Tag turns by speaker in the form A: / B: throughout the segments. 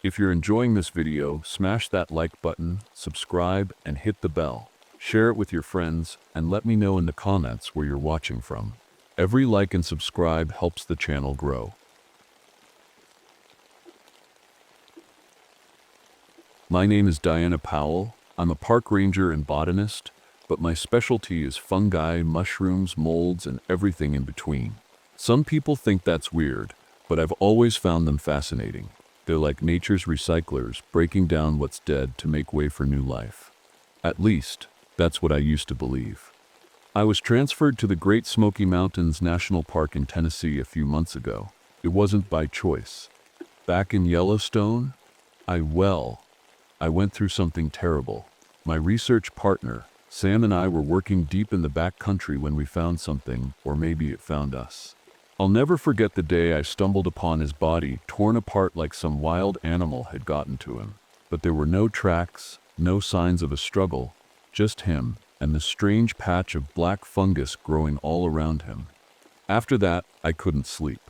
A: If you're enjoying this video, smash that like button, subscribe, and hit the bell. Share it with your friends, and let me know in the comments where you're watching from. Every like and subscribe helps the channel grow. My name is Diana Powell. I'm a park ranger and botanist, but my specialty is fungi, mushrooms, molds, and everything in between. Some people think that's weird, but I've always found them fascinating. They're like nature's recyclers, breaking down what's dead to make way for new life. At least, that's what I used to believe. I was transferred to the Great Smoky Mountains National Park in Tennessee a few months ago. It wasn't by choice. Back in Yellowstone, I went through something terrible. My research partner, Sam, and I were working deep in the back country when we found something, or maybe it found us. I'll never forget the day I stumbled upon his body, torn apart like some wild animal had gotten to him. But there were no tracks, no signs of a struggle, just him and the strange patch of black fungus growing all around him. After that, I couldn't sleep,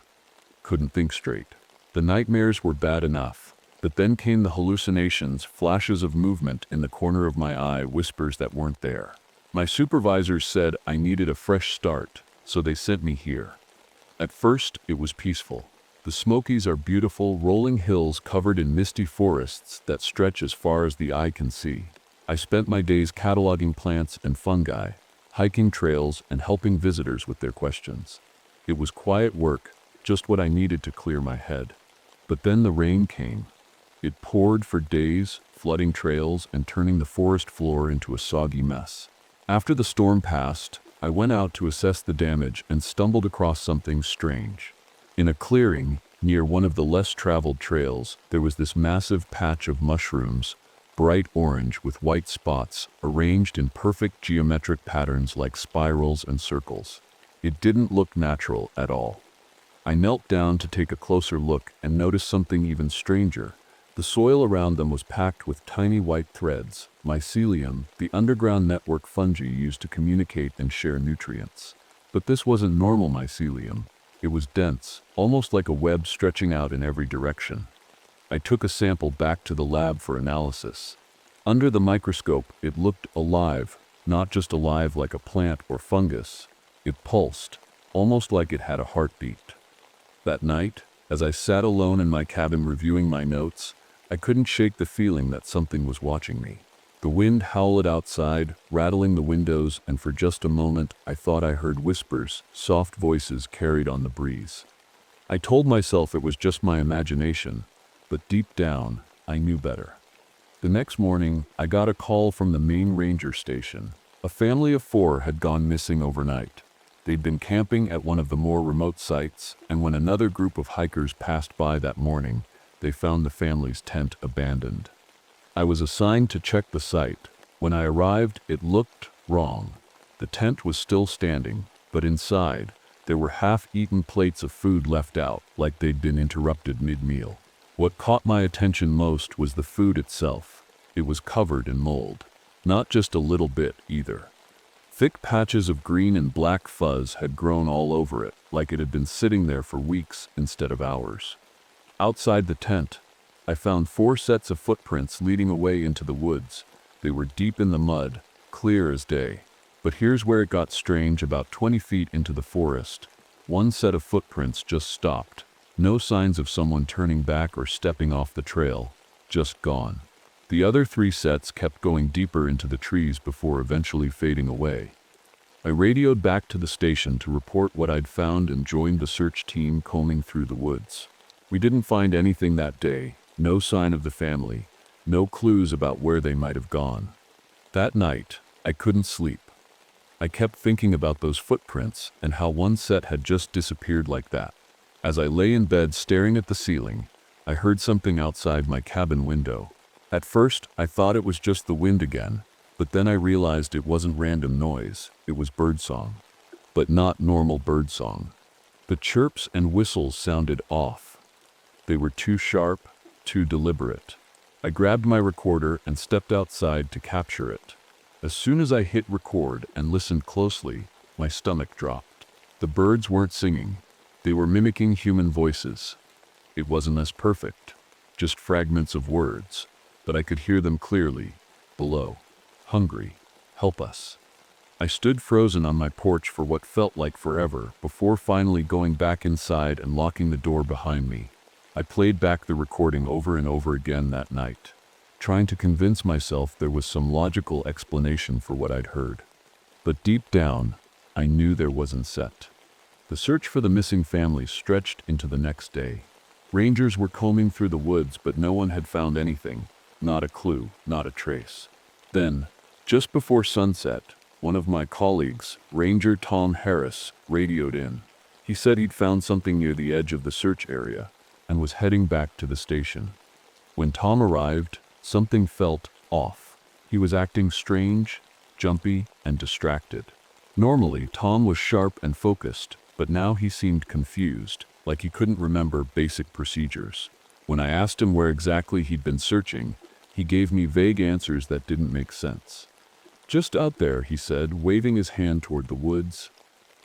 A: couldn't think straight. The nightmares were bad enough, but then came the hallucinations, flashes of movement in the corner of my eye, whispers that weren't there. My supervisors said I needed a fresh start, so they sent me here. At first, it was peaceful. The Smokies are beautiful, rolling hills covered in misty forests that stretch as far as the eye can see. I spent my days cataloging plants and fungi, hiking trails, and helping visitors with their questions. It was quiet work, just what I needed to clear my head. But then the rain came. It poured for days, flooding trails and turning the forest floor into a soggy mess. After the storm passed, I went out to assess the damage and stumbled across something strange. In a clearing, near one of the less traveled trails, there was this massive patch of mushrooms, bright orange with white spots, arranged in perfect geometric patterns like spirals and circles. It didn't look natural at all. I knelt down to take a closer look and noticed something even stranger. The soil around them was packed with tiny white threads, mycelium, the underground network fungi used to communicate and share nutrients. But this wasn't normal mycelium. It was dense, almost like a web stretching out in every direction. I took a sample back to the lab for analysis. Under the microscope, it looked alive, not just alive like a plant or fungus. It pulsed, almost like it had a heartbeat. That night, as I sat alone in my cabin reviewing my notes, I couldn't shake the feeling that something was watching me. The wind howled outside, rattling the windows, and for just a moment I thought I heard whispers, soft voices carried on the breeze. I told myself it was just my imagination, but deep down, I knew better. The next morning, I got a call from the main ranger station. A family of 4 had gone missing overnight. They'd been camping at one of the more remote sites, and when another group of hikers passed by that morning, they found the family's tent abandoned. I was assigned to check the site. When I arrived, it looked wrong. The tent was still standing, but inside, there were half-eaten plates of food left out, like they'd been interrupted mid-meal. What caught my attention most was the food itself. It was covered in mold. Not just a little bit, either. Thick patches of green and black fuzz had grown all over it, like it had been sitting there for weeks instead of hours. Outside the tent, I found 4 sets of footprints leading away into the woods. They were deep in the mud, clear as day. But here's where it got strange. About 20 feet into the forest, one set of footprints just stopped. No signs of someone turning back or stepping off the trail, just gone. The other 3 sets kept going deeper into the trees before eventually fading away. I radioed back to the station to report what I'd found and joined the search team combing through the woods. We didn't find anything that day, no sign of the family, no clues about where they might have gone. That night, I couldn't sleep. I kept thinking about those footprints and how one set had just disappeared like that. As I lay in bed staring at the ceiling, I heard something outside my cabin window. At first, I thought it was just the wind again, but then I realized it wasn't random noise, it was birdsong. But not normal birdsong. The chirps and whistles sounded off. They were too sharp, too deliberate. I grabbed my recorder and stepped outside to capture it. As soon as I hit record and listened closely, my stomach dropped. The birds weren't singing. They were mimicking human voices. It wasn't as perfect, just fragments of words, but I could hear them clearly. Below. Hungry. Help us. I stood frozen on my porch for what felt like forever before finally going back inside and locking the door behind me. I played back the recording over and over again that night, trying to convince myself there was some logical explanation for what I'd heard. But deep down, I knew there wasn't set. The search for the missing family stretched into the next day. Rangers were combing through the woods, but no one had found anything. Not a clue, not a trace. Then, just before sunset, one of my colleagues, Ranger Tom Harris, radioed in. He said he'd found something near the edge of the search area and was heading back to the station. When Tom arrived, something felt off. He was acting strange, jumpy, and distracted. Normally, Tom was sharp and focused, but now he seemed confused, like he couldn't remember basic procedures. When I asked him where exactly he'd been searching, he gave me vague answers that didn't make sense. Just out there, he said, waving his hand toward the woods.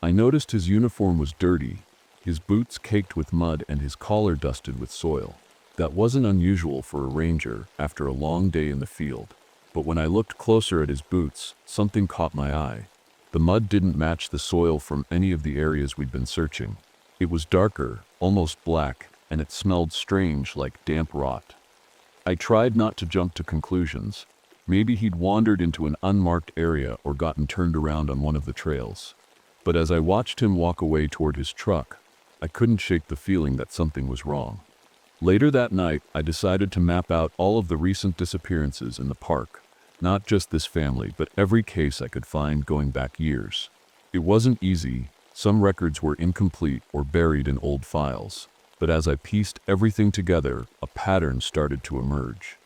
A: I noticed his uniform was dirty, his boots caked with mud and his collar dusted with soil. That wasn't unusual for a ranger after a long day in the field. But when I looked closer at his boots, something caught my eye. The mud didn't match the soil from any of the areas we'd been searching. It was darker, almost black, and it smelled strange, like damp rot. I tried not to jump to conclusions. Maybe he'd wandered into an unmarked area or gotten turned around on one of the trails. But as I watched him walk away toward his truck, I couldn't shake the feeling that something was wrong. Later that night, I decided to map out all of the recent disappearances in the park. Not just this family, but every case I could find going back years. It wasn't easy. Some records were incomplete or buried in old files. But as I pieced everything together, a pattern started to emerge.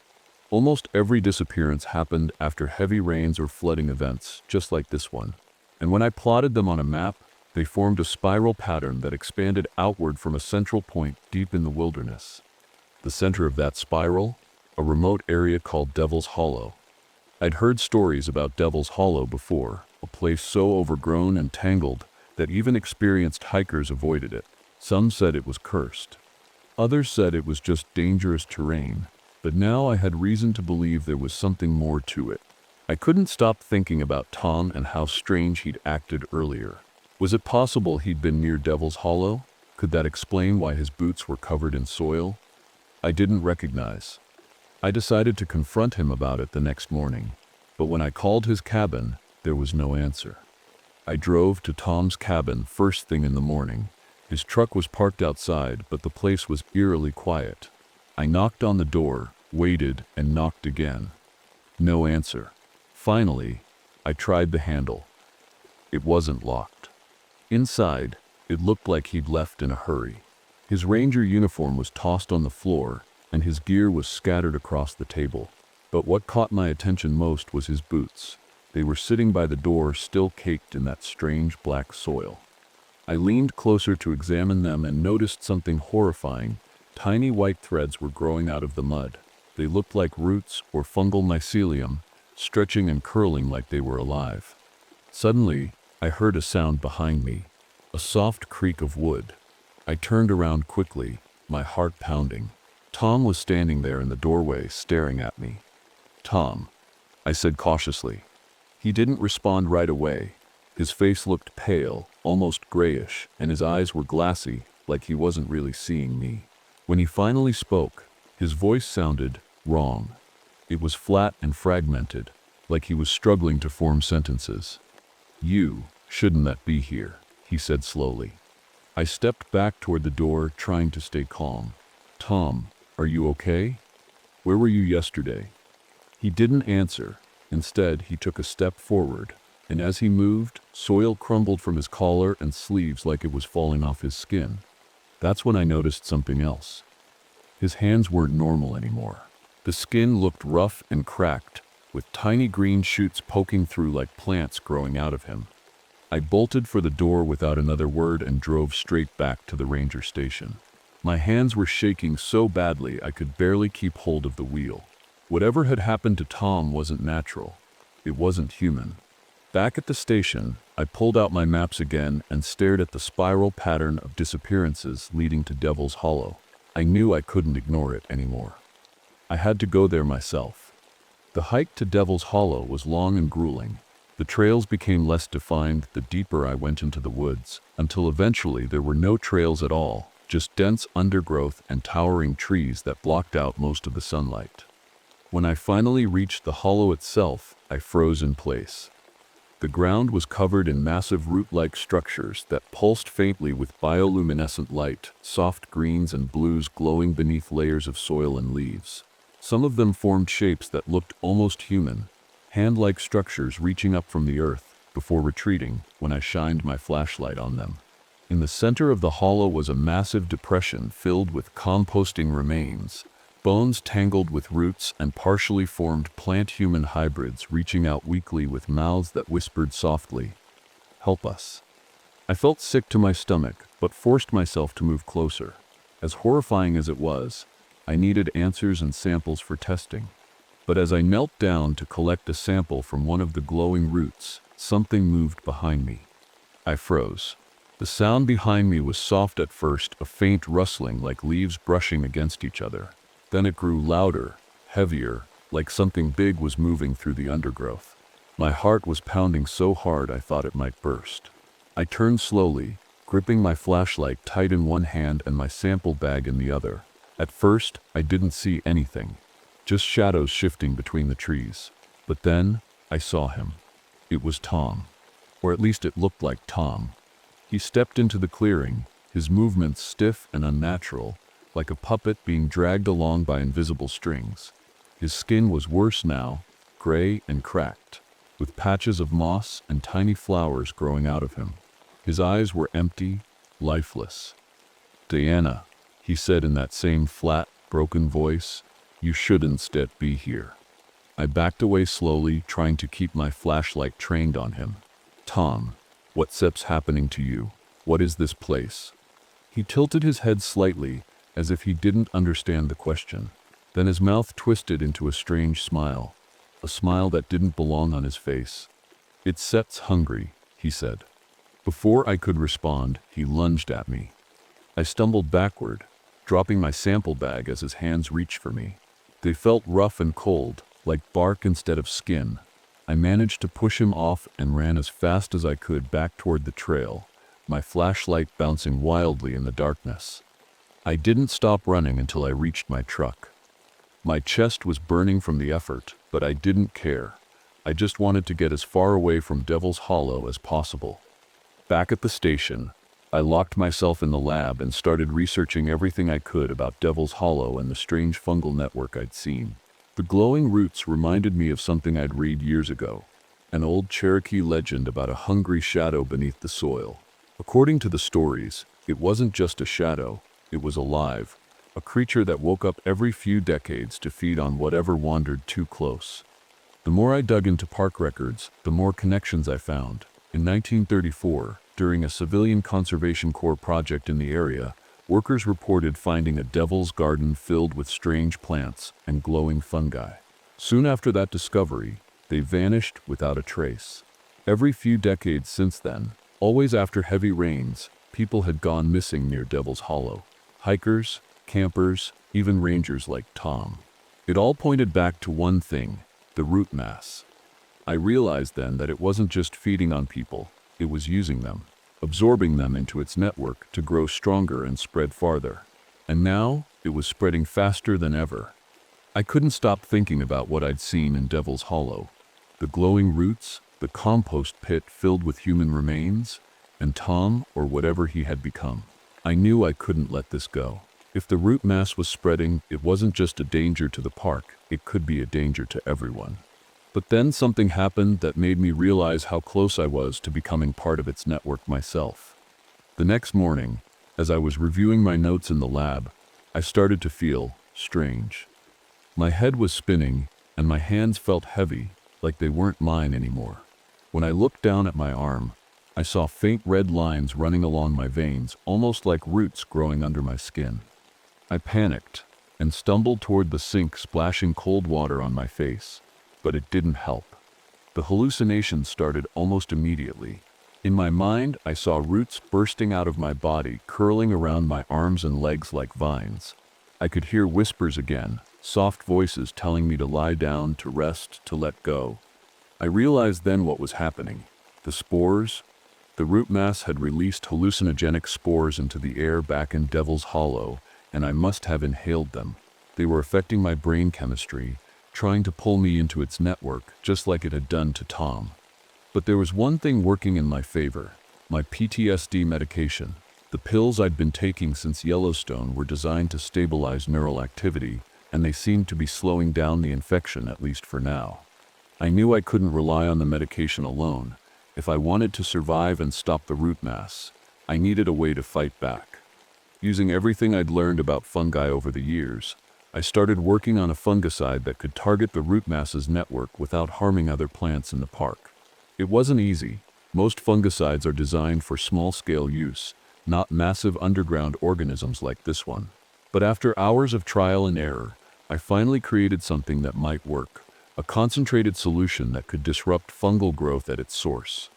A: Almost every disappearance happened after heavy rains or flooding events, just like this one. And when I plotted them on a map, they formed a spiral pattern that expanded outward from a central point deep in the wilderness. The center of that spiral, a remote area called Devil's Hollow. I'd heard stories about Devil's Hollow before, a place so overgrown and tangled that even experienced hikers avoided it. Some said it was cursed. Others said it was just dangerous terrain. But now I had reason to believe there was something more to it. I couldn't stop thinking about Tom and how strange he'd acted earlier. Was it possible he'd been near Devil's Hollow? Could that explain why his boots were covered in soil? I didn't recognize. I decided to confront him about it the next morning, but when I called his cabin, there was no answer. I drove to Tom's cabin first thing in the morning. His truck was parked outside, but the place was eerily quiet. I knocked on the door, waited, and knocked again. No answer. Finally, I tried the handle. It wasn't locked. Inside, it looked like he'd left in a hurry. His ranger uniform was tossed on the floor, and his gear was scattered across the table. But what caught my attention most was his boots. They were sitting by the door, still caked in that strange black soil. I leaned closer to examine them and noticed something horrifying. Tiny white threads were growing out of the mud. They looked like roots or fungal mycelium, stretching and curling like they were alive. Suddenly, I heard a sound behind me, a soft creak of wood. I turned around quickly, my heart pounding. Tom was standing there in the doorway, staring at me. "Tom," I said cautiously. He didn't respond right away. His face looked pale, almost grayish, and his eyes were glassy, like he wasn't really seeing me. When he finally spoke, his voice sounded wrong. It was flat and fragmented, like he was struggling to form sentences. "You shouldn't that be here," he said slowly. I stepped back toward the door, trying to stay calm. "Tom, are you okay? Where were you yesterday?" He didn't answer. Instead, he took a step forward, and as he moved, soil crumbled from his collar and sleeves like it was falling off his skin. That's when I noticed something else. His hands weren't normal anymore. The skin looked rough and cracked, with tiny green shoots poking through like plants growing out of him. I bolted for the door without another word and drove straight back to the ranger station. My hands were shaking so badly I could barely keep hold of the wheel. Whatever had happened to Tom wasn't natural. It wasn't human. Back at the station, I pulled out my maps again and stared at the spiral pattern of disappearances leading to Devil's Hollow. I knew I couldn't ignore it anymore. I had to go there myself. The hike to Devil's Hollow was long and grueling. The trails became less defined the deeper I went into the woods, until eventually there were no trails at all, just dense undergrowth and towering trees that blocked out most of the sunlight. When I finally reached the hollow itself, I froze in place. The ground was covered in massive root-like structures that pulsed faintly with bioluminescent light, soft greens and blues glowing beneath layers of soil and leaves. Some of them formed shapes that looked almost human, hand-like structures reaching up from the earth before retreating when I shined my flashlight on them. In the center of the hollow was a massive depression filled with composting remains, bones tangled with roots and partially formed plant-human hybrids reaching out weakly with mouths that whispered softly, "Help us." I felt sick to my stomach, but forced myself to move closer. As horrifying as it was, I needed answers and samples for testing. But as I knelt down to collect a sample from one of the glowing roots, something moved behind me. I froze. The sound behind me was soft at first, a faint rustling like leaves brushing against each other. Then it grew louder, heavier, like something big was moving through the undergrowth. My heart was pounding so hard I thought it might burst. I turned slowly, gripping my flashlight tight in one hand and my sample bag in the other. At first, I didn't see anything, just shadows shifting between the trees. But then, I saw him. It was Tom. Or at least it looked like Tom. He stepped into the clearing, his movements stiff and unnatural, like a puppet being dragged along by invisible strings. His skin was worse now, gray and cracked, with patches of moss and tiny flowers growing out of him. His eyes were empty, lifeless. "Diana," he said in that same flat, broken voice, "you shouldn't be here." I backed away slowly, trying to keep my flashlight trained on him. "Tom, what's happening to you? What is this place?" He tilted his head slightly, as if he didn't understand the question. Then his mouth twisted into a strange smile, a smile that didn't belong on his face. "It's hungry," he said. Before I could respond, he lunged at me. I stumbled backward, dropping my sample bag as his hands reached for me. They felt rough and cold, like bark instead of skin. I managed to push him off and ran as fast as I could back toward the trail, my flashlight bouncing wildly in the darkness. I didn't stop running until I reached my truck. My chest was burning from the effort, but I didn't care. I just wanted to get as far away from Devil's Hollow as possible. Back at the station, I locked myself in the lab and started researching everything I could about Devil's Hollow and the strange fungal network I'd seen. The glowing roots reminded me of something I'd read years ago, an old Cherokee legend about a hungry shadow beneath the soil. According to the stories, it wasn't just a shadow. It was alive, a creature that woke up every few decades to feed on whatever wandered too close. The more I dug into park records, the more connections I found. In 1934, during a civilian conservation corps project in the area, workers reported finding a devil's garden filled with strange plants and glowing fungi. Soon after that discovery, they vanished without a trace. Every few decades since then, always after heavy rains, people had gone missing near Devil's Hollow. Hikers, campers, even rangers like Tom. It all pointed back to one thing, the root mass. I realized then that it wasn't just feeding on people, it was using them, absorbing them into its network to grow stronger and spread farther. And now, it was spreading faster than ever. I couldn't stop thinking about what I'd seen in Devil's Hollow. The glowing roots, the compost pit filled with human remains, and Tom, or whatever he had become. I knew I couldn't let this go. If the root mass was spreading, it wasn't just a danger to the park, it could be a danger to everyone. But then something happened that made me realize how close I was to becoming part of its network myself. The next morning, as I was reviewing my notes in the lab, I started to feel strange. My head was spinning, and my hands felt heavy, like they weren't mine anymore. When I looked down at my arm, I saw faint red lines running along my veins, almost like roots growing under my skin. I panicked and stumbled toward the sink, splashing cold water on my face, but it didn't help. The hallucination started almost immediately. In my mind, I saw roots bursting out of my body, curling around my arms and legs like vines. I could hear whispers again, soft voices telling me to lie down, to rest, to let go. I realized then what was happening. The spores, the root mass had released hallucinogenic spores into the air back in Devil's Hollow, and I must have inhaled them. They were affecting my brain chemistry, trying to pull me into its network, just like it had done to Tom. But there was one thing working in my favor: my PTSD medication. The pills I'd been taking since Yellowstone were designed to stabilize neural activity, and they seemed to be slowing down the infection, at least for now. I knew I couldn't rely on the medication alone. If I wanted to survive and stop the root mass, I needed a way to fight back. Using everything I'd learned about fungi over the years, I started working on a fungicide that could target the root mass's network without harming other plants in the park. It wasn't easy. Most fungicides are designed for small-scale use, not massive underground organisms like this one. But after hours of trial and error, I finally created something that might work, a concentrated solution that could disrupt fungal growth at its source.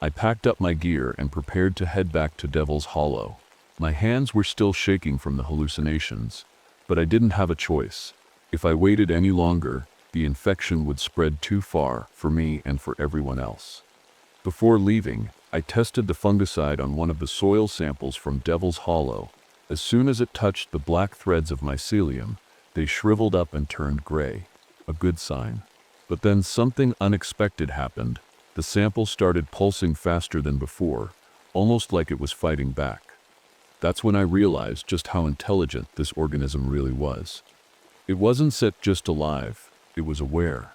A: I packed up my gear and prepared to head back to Devil's Hollow. My hands were still shaking from the hallucinations, but I didn't have a choice. If I waited any longer, the infection would spread too far for me and for everyone else. Before leaving, I tested the fungicide on one of the soil samples from Devil's Hollow. As soon as it touched the black threads of mycelium, they shriveled up and turned gray. A good sign. But then something unexpected happened. The sample started pulsing faster than before, almost like it was fighting back. That's when I realized just how intelligent this organism really was. It wasn't set just alive, it was aware.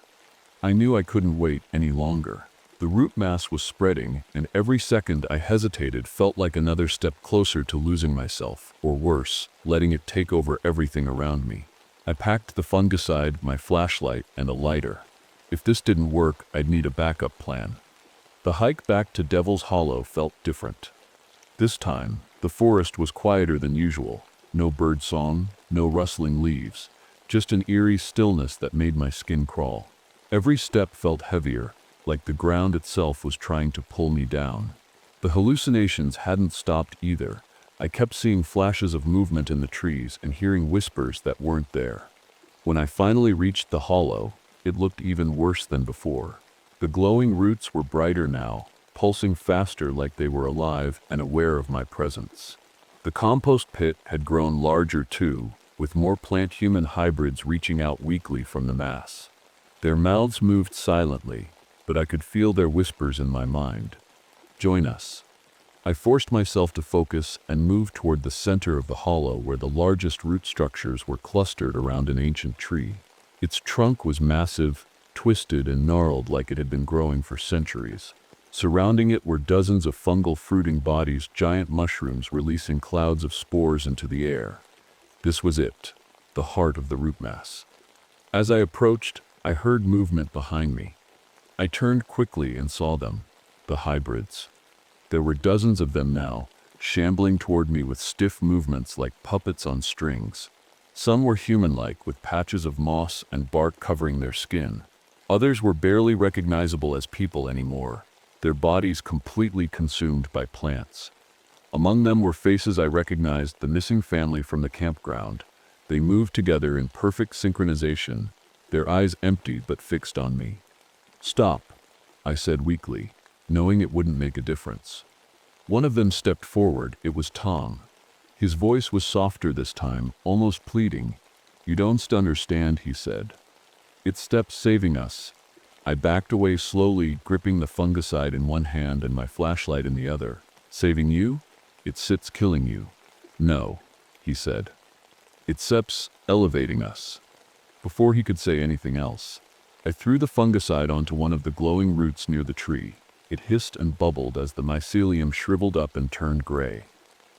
A: I knew I couldn't wait any longer. The root mass was spreading, and every second I hesitated felt like another step closer to losing myself, or worse, letting it take over everything around me. I packed the fungicide, my flashlight, and a lighter. If this didn't work, I'd need a backup plan. The hike back to Devil's Hollow felt different. This time, the forest was quieter than usual. No bird song, no rustling leaves, just an eerie stillness that made my skin crawl. Every step felt heavier, like the ground itself was trying to pull me down. The hallucinations hadn't stopped either. I kept seeing flashes of movement in the trees and hearing whispers that weren't there. When I finally reached the hollow, it looked even worse than before. The glowing roots were brighter now, pulsing faster like they were alive and aware of my presence. The compost pit had grown larger too, with more plant-human hybrids reaching out weakly from the mass. Their mouths moved silently, but I could feel their whispers in my mind. Join us. I forced myself to focus and move toward the center of the hollow where the largest root structures were clustered around an ancient tree. Its trunk was massive, twisted and gnarled like it had been growing for centuries. Surrounding it were dozens of fungal fruiting bodies, giant mushrooms releasing clouds of spores into the air. This was it, the heart of the root mass. As I approached, I heard movement behind me. I turned quickly and saw them, the hybrids. There were dozens of them now, shambling toward me with stiff movements like puppets on strings. Some were human-like, with patches of moss and bark covering their skin. Others were barely recognizable as people anymore, their bodies completely consumed by plants. Among them were faces I recognized, the missing family from the campground. They moved together in perfect synchronization, their eyes empty but fixed on me. "Stop," I said weakly, knowing it wouldn't make a difference. One of them stepped forward. It was Tom. His voice was softer this time, almost pleading. "You don't understand," he said. "It's steps saving us." I backed away slowly, gripping the fungicide in one hand and my flashlight in the other. "Saving you? It sits killing you." "No," he said. "It steps elevating us." Before he could say anything else, I threw the fungicide onto one of the glowing roots near the tree. It hissed and bubbled as the mycelium shriveled up and turned gray.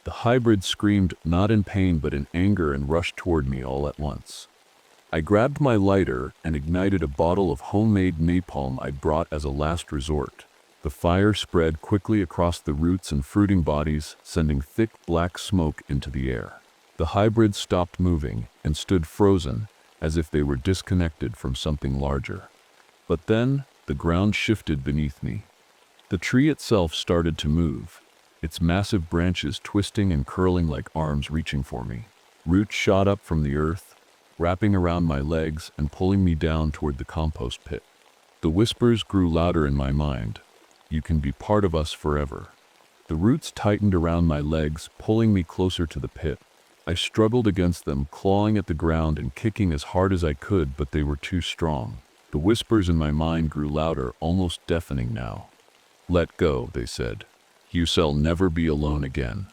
A: The hybrid screamed, not in pain but in anger, and rushed toward me all at once. I grabbed my lighter and ignited a bottle of homemade napalm I'd brought as a last resort. The fire spread quickly across the roots and fruiting bodies, sending thick black smoke into the air. The hybrids stopped moving and stood frozen, as if they were disconnected from something larger. But then, the ground shifted beneath me. The tree itself started to move, its massive branches twisting and curling like arms reaching for me. Roots shot up from the earth, wrapping around my legs and pulling me down toward the compost pit. The whispers grew louder in my mind. You can be part of us forever. The roots tightened around my legs, pulling me closer to the pit. I struggled against them, clawing at the ground and kicking as hard as I could, but they were too strong. The whispers in my mind grew louder, almost deafening now. Let go, they said. You shall never be alone again.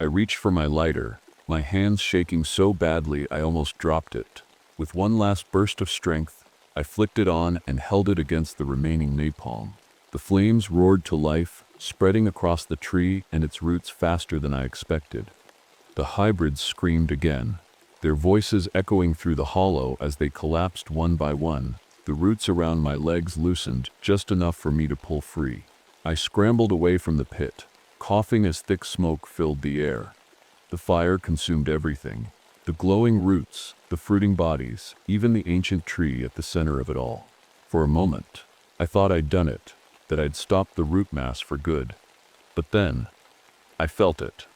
A: I reached for my lighter, my hands shaking so badly I almost dropped it. With one last burst of strength, I flicked it on and held it against the remaining napalm. The flames roared to life, spreading across the tree and its roots faster than I expected. The hybrids screamed again, their voices echoing through the hollow as they collapsed one by one. The roots around my legs loosened just enough for me to pull free. I scrambled away from the pit, coughing as thick smoke filled the air. The fire consumed everything. The glowing roots, the fruiting bodies, even the ancient tree at the center of it all. For a moment, I thought I'd done it, that I'd stopped the root mass for good. But then, I felt it.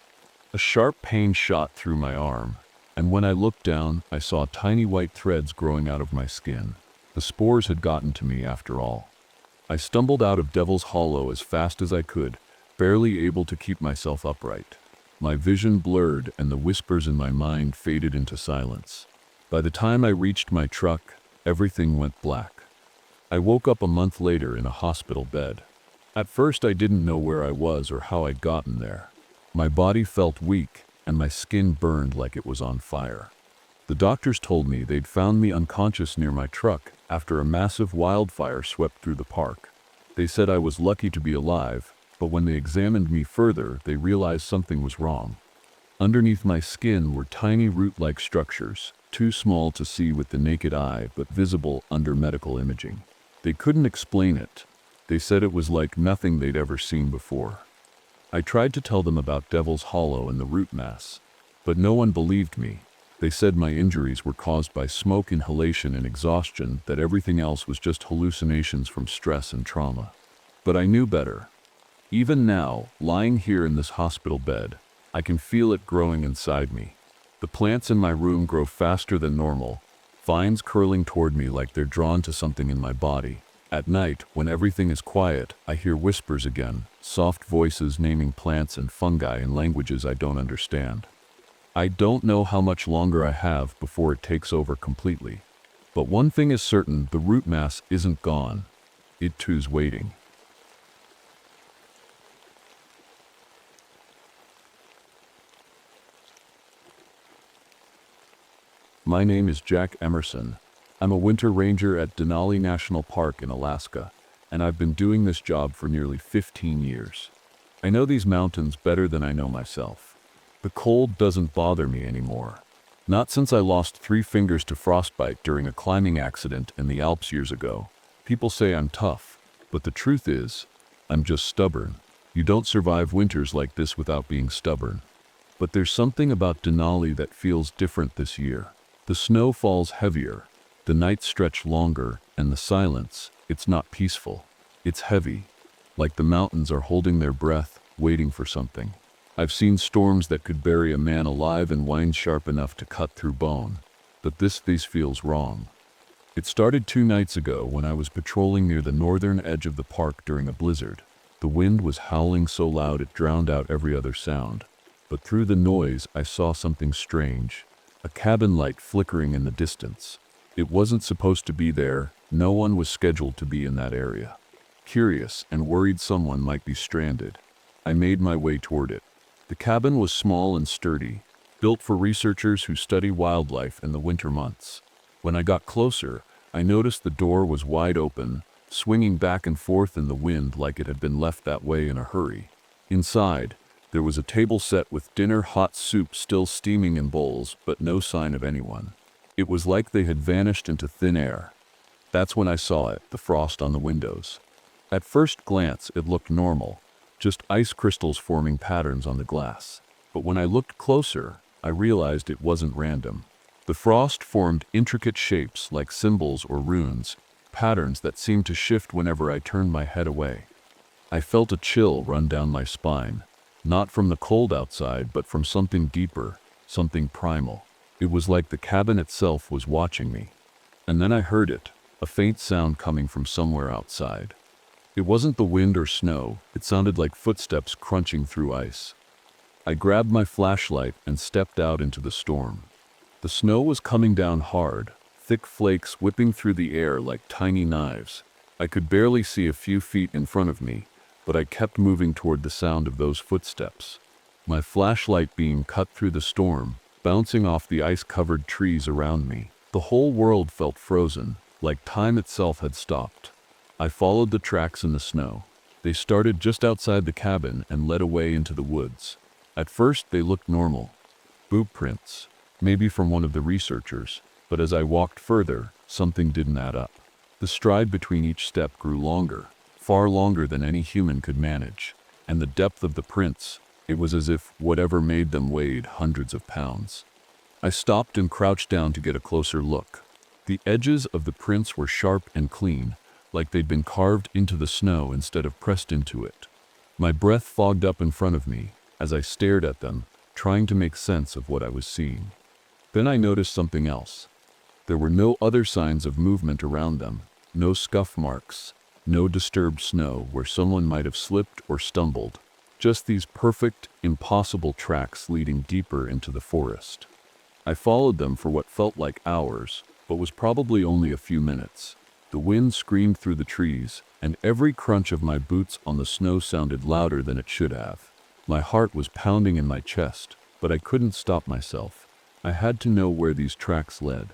A: A sharp pain shot through my arm, and when I looked down, I saw tiny white threads growing out of my skin. The spores had gotten to me after all. I stumbled out of Devil's Hollow as fast as I could, barely able to keep myself upright. My vision blurred and the whispers in my mind faded into silence. By the time I reached my truck, everything went black. I woke up a month later in a hospital bed. At first I didn't know where I was or how I'd gotten there. My body felt weak and my skin burned like it was on fire. The doctors told me they'd found me unconscious near my truck after a massive wildfire swept through the park. They said I was lucky to be alive, but when they examined me further, they realized something was wrong. Underneath my skin were tiny root-like structures, too small to see with the naked eye but visible under medical imaging. They couldn't explain it. They said it was like nothing they'd ever seen before. I tried to tell them about Devil's Hollow and the root mass, but no one believed me. They said my injuries were caused by smoke inhalation and exhaustion, that everything else was just hallucinations from stress and trauma. But I knew better. Even now, lying here in this hospital bed, I can feel it growing inside me. The plants in my room grow faster than normal, vines curling toward me like they're drawn to something in my body. At night, when everything is quiet, I hear whispers again, soft voices naming plants and fungi in languages I don't understand. I don't know how much longer I have before it takes over completely. But one thing is certain, the root mass isn't gone. It too's waiting. My name is Jack Emerson. I'm a winter ranger at Denali National Park in Alaska, and I've been doing this job for nearly 15 years. I know these mountains better than I know myself. The cold doesn't bother me anymore. Not since I lost 3 fingers to frostbite during a climbing accident in the Alps years ago. People say I'm tough, but the truth is, I'm just stubborn. You don't survive winters like this without being stubborn. But there's something about Denali that feels different this year. The snow falls heavier, the nights stretch longer, and the silence, it's not peaceful. It's heavy, like the mountains are holding their breath, waiting for something. I've seen storms that could bury a man alive and wind sharp enough to cut through bone, but this feels wrong. It started 2 nights ago when I was patrolling near the northern edge of the park during a blizzard. The wind was howling so loud it drowned out every other sound. But through the noise, I saw something strange. A cabin light flickering in the distance. It wasn't supposed to be there. No one was scheduled to be in that area. Curious and worried someone might be stranded, I made my way toward it. The cabin was small and sturdy, built for researchers who study wildlife in the winter months. When I got closer, I noticed the door was wide open, swinging back and forth in the wind like it had been left that way in a hurry. Inside, there was a table set with dinner hot soup still steaming in bowls, but no sign of anyone. It was like they had vanished into thin air. That's when I saw it, the frost on the windows. At first glance, it looked normal, just ice crystals forming patterns on the glass. But when I looked closer, I realized it wasn't random. The frost formed intricate shapes like symbols or runes, patterns that seemed to shift whenever I turned my head away. I felt a chill run down my spine, not from the cold outside, but from something deeper, something primal. It was like the cabin itself was watching me. And then I heard it, a faint sound coming from somewhere outside. It wasn't the wind or snow, it sounded like footsteps crunching through ice. I grabbed my flashlight and stepped out into the storm. The snow was coming down hard, thick flakes whipping through the air like tiny knives. I could barely see a few feet in front of me, but I kept moving toward the sound of those footsteps. My flashlight beam cut through the storm, bouncing off the ice-covered trees around me. The whole world felt frozen, like time itself had stopped. I followed the tracks in the snow. They started just outside the cabin and led away into the woods. At first, they looked normal. Boot prints, maybe from one of the researchers, but as I walked further, something didn't add up. The stride between each step grew longer, far longer than any human could manage, and the depth of the prints, it was as if whatever made them weighed hundreds of pounds. I stopped and crouched down to get a closer look. The edges of the prints were sharp and clean, like they'd been carved into the snow instead of pressed into it. My breath fogged up in front of me as I stared at them, trying to make sense of what I was seeing. Then I noticed something else. There were no other signs of movement around them, no scuff marks, no disturbed snow where someone might have slipped or stumbled, just these perfect, impossible tracks leading deeper into the forest. I followed them for what felt like hours, but was probably only a few minutes. The wind screamed through the trees, and every crunch of my boots on the snow sounded louder than it should have. My heart was pounding in my chest, but I couldn't stop myself. I had to know where these tracks led.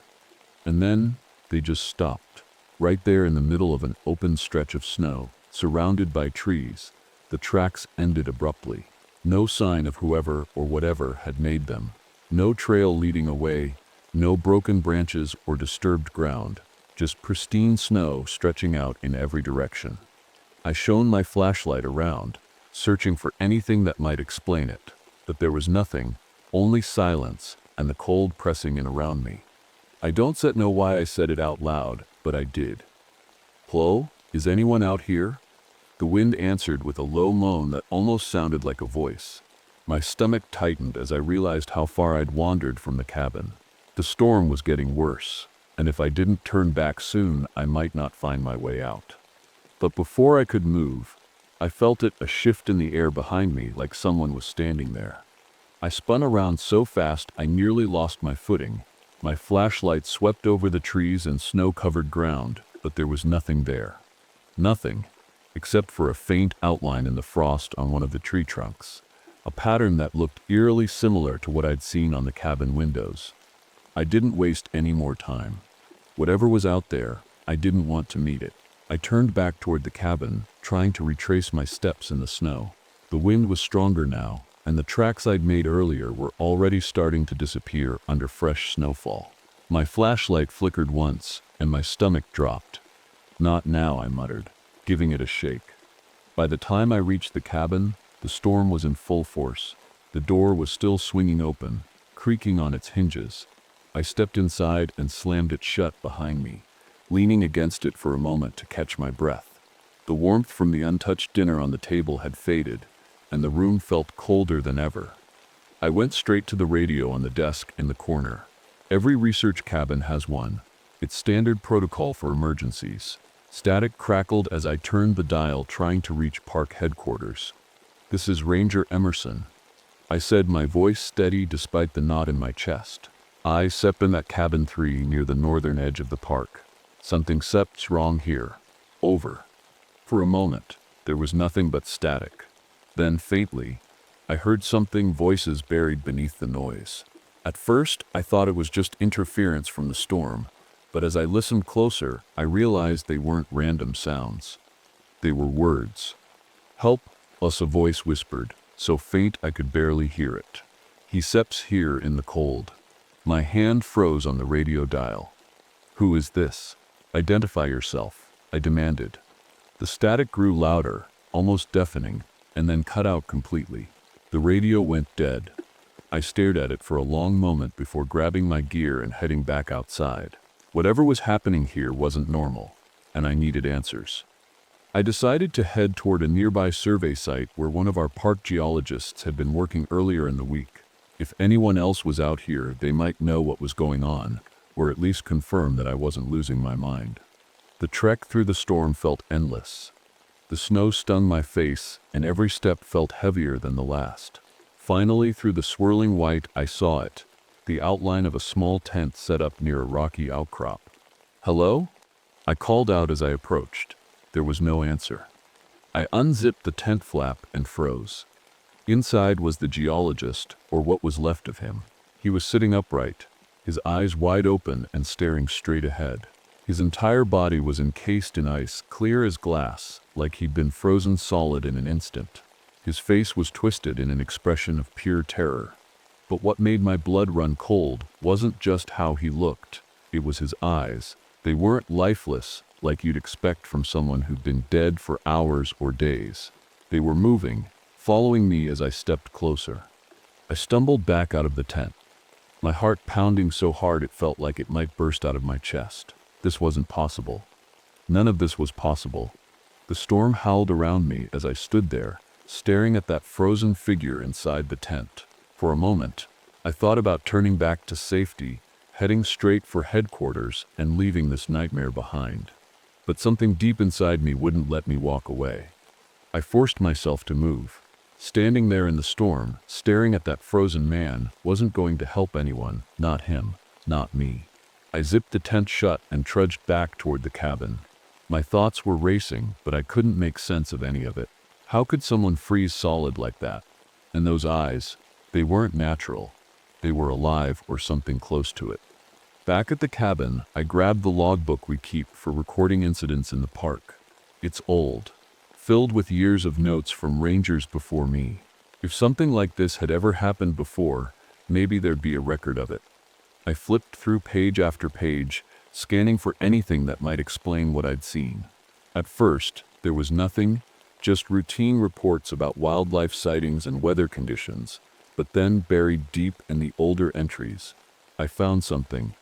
A: And then, they just stopped. Right there in the middle of an open stretch of snow, surrounded by trees, the tracks ended abruptly. No sign of whoever or whatever had made them. No trail leading away, no broken branches or disturbed ground, just pristine snow stretching out in every direction. I shone my flashlight around, searching for anything that might explain it, but there was nothing, only silence and the cold pressing in around me. I don't know why I said it out loud, but I did. "Hello? Is anyone out here?" The wind answered with a low moan that almost sounded like a voice. My stomach tightened as I realized how far I'd wandered from the cabin. The storm was getting worse, and if I didn't turn back soon, I might not find my way out. But before I could move, I felt a shift in the air behind me like someone was standing there. I spun around so fast I nearly lost my footing. My flashlight swept over the trees and snow-covered ground, but there was nothing there. Nothing, except for a faint outline in the frost on one of the tree trunks, a pattern that looked eerily similar to what I'd seen on the cabin windows. I didn't waste any more time. Whatever was out there, I didn't want to meet it. I turned back toward the cabin, trying to retrace my steps in the snow. The wind was stronger now, and the tracks I'd made earlier were already starting to disappear under fresh snowfall. My flashlight flickered once, and my stomach dropped. "Not now," I muttered, giving it a shake. By the time I reached the cabin, the storm was in full force. The door was still swinging open, creaking on its hinges. I stepped inside and slammed it shut behind me, leaning against it for a moment to catch my breath. The warmth from the untouched dinner on the table had faded, and the room felt colder than ever. I went straight to the radio on the desk in the corner. Every research cabin has one. It's standard protocol for emergencies. Static crackled as I turned the dial trying to reach park headquarters. "This is Ranger Emerson," I said, my voice steady despite the knot in my chest. "I sep in that cabin 3 near the northern edge of the park. Something sep's wrong here. Over." For a moment, there was nothing but static. Then faintly, I heard something, voices buried beneath the noise. At first, I thought it was just interference from the storm, but as I listened closer, I realized they weren't random sounds. They were words. "Help us," a voice whispered, so faint I could barely hear it. "He seps here in the cold." My hand froze on the radio dial. "Who is this? Identify yourself," I demanded. The static grew louder, almost deafening, and then cut out completely. The radio went dead. I stared at it for a long moment before grabbing my gear and heading back outside. Whatever was happening here wasn't normal, and I needed answers. I decided to head toward a nearby survey site where one of our park geologists had been working earlier in the week. If anyone else was out here, they might know what was going on, or at least confirm that I wasn't losing my mind. The trek through the storm felt endless. The snow stung my face, and every step felt heavier than the last. Finally, through the swirling white, I saw it, the outline of a small tent set up near a rocky outcrop. "Hello?" I called out as I approached. There was no answer. I unzipped the tent flap and froze. Inside was the geologist, or what was left of him. He was sitting upright, his eyes wide open and staring straight ahead. His entire body was encased in ice, clear as glass, like he'd been frozen solid in an instant. His face was twisted in an expression of pure terror. But what made my blood run cold wasn't just how he looked. It was his eyes. They weren't lifeless, like you'd expect from someone who'd been dead for hours or days. They were moving, following me as I stepped closer. I stumbled back out of the tent, my heart pounding so hard it felt like it might burst out of my chest. This wasn't possible. None of this was possible. The storm howled around me as I stood there, staring at that frozen figure inside the tent. For a moment, I thought about turning back to safety, heading straight for headquarters and leaving this nightmare behind. But something deep inside me wouldn't let me walk away. I forced myself to move. Standing there in the storm, staring at that frozen man, wasn't going to help anyone, not him, not me. I zipped the tent shut and trudged back toward the cabin. My thoughts were racing, but I couldn't make sense of any of it. How could someone freeze solid like that? And those eyes, they weren't natural. They were alive or something close to it. Back at the cabin, I grabbed the logbook we keep for recording incidents in the park. It's old, filled with years of notes from rangers before me. If something like this had ever happened before, maybe there'd be a record of it. I flipped through page after page, scanning for anything that might explain what I'd seen. At first, there was nothing, just routine reports about wildlife sightings and weather conditions. But then, buried deep in the older entries, I found something.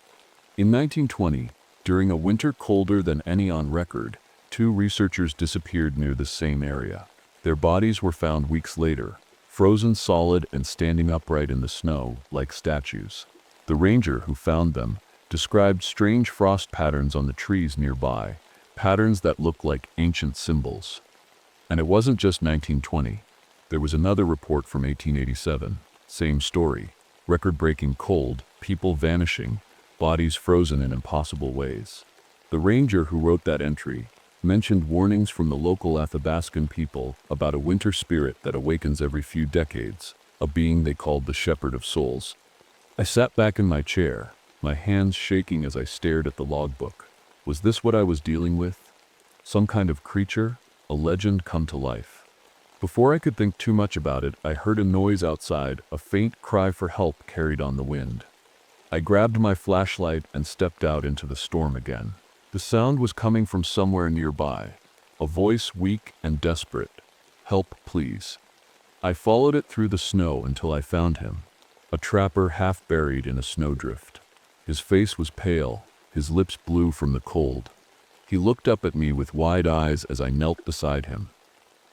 A: In 1920, during a winter colder than any on record, 2 researchers disappeared near the same area. Their bodies were found weeks later, frozen solid and standing upright in the snow like statues. The ranger who found them described strange frost patterns on the trees nearby, patterns that looked like ancient symbols. And it wasn't just 1920. There was another report from 1887. Same story. Record-breaking cold, people vanishing, bodies frozen in impossible ways. The ranger who wrote that entry mentioned warnings from the local Athabascan people about a winter spirit that awakens every few decades, a being they called the Shepherd of Souls. I sat back in my chair, my hands shaking as I stared at the logbook. Was this what I was dealing with? Some kind of creature? A legend come to life? Before I could think too much about it, I heard a noise outside, a faint cry for help carried on the wind. I grabbed my flashlight and stepped out into the storm again. The sound was coming from somewhere nearby, a voice weak and desperate. "Help, please." I followed it through the snow until I found him, a trapper half buried in a snowdrift. His face was pale, his lips blue from the cold. He looked up at me with wide eyes as I knelt beside him.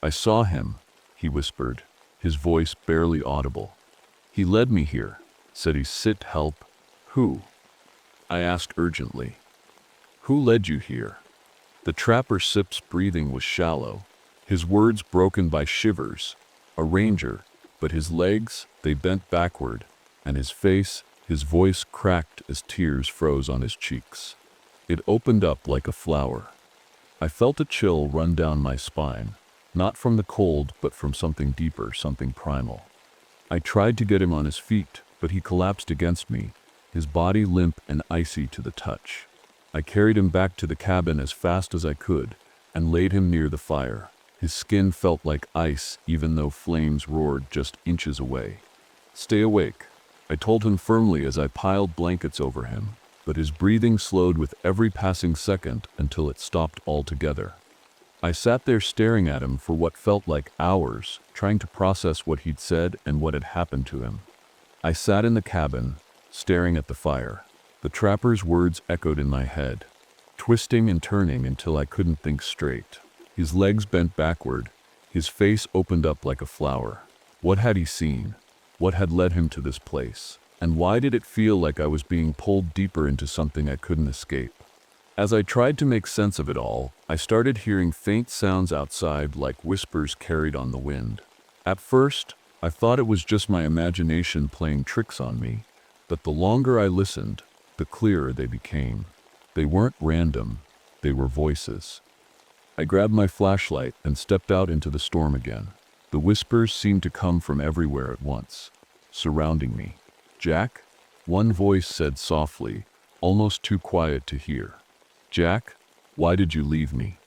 A: "I saw him," he whispered, his voice barely audible. "He led me here, said he'd sit help." "Who?" I asked urgently. "Who led you here?" The trapper Sip's breathing was shallow, his words broken by shivers. "A ranger, but his legs, they bent backward, and his face, his voice cracked as tears froze on his cheeks. It opened up like a flower." I felt a chill run down my spine, not from the cold, but from something deeper, something primal. I tried to get him on his feet, but he collapsed against me, his body limp and icy to the touch. I carried him back to the cabin as fast as I could and laid him near the fire. His skin felt like ice even though flames roared just inches away. "Stay awake," I told him firmly as I piled blankets over him, but his breathing slowed with every passing second until it stopped altogether. I sat there staring at him for what felt like hours, trying to process what he'd said and what had happened to him. I sat in the cabin, staring at the fire. The trapper's words echoed in my head, twisting and turning until I couldn't think straight. His legs bent backward, his face opened up like a flower. What had he seen? What had led him to this place? And why did it feel like I was being pulled deeper into something I couldn't escape? As I tried to make sense of it all, I started hearing faint sounds outside like whispers carried on the wind. At first, I thought it was just my imagination playing tricks on me, but the longer I listened, the clearer they became. They weren't random, they were voices. I grabbed my flashlight and stepped out into the storm again. The whispers seemed to come from everywhere at once, surrounding me. "Jack?" One voice said softly, almost too quiet to hear. "Jack, why did you leave me?"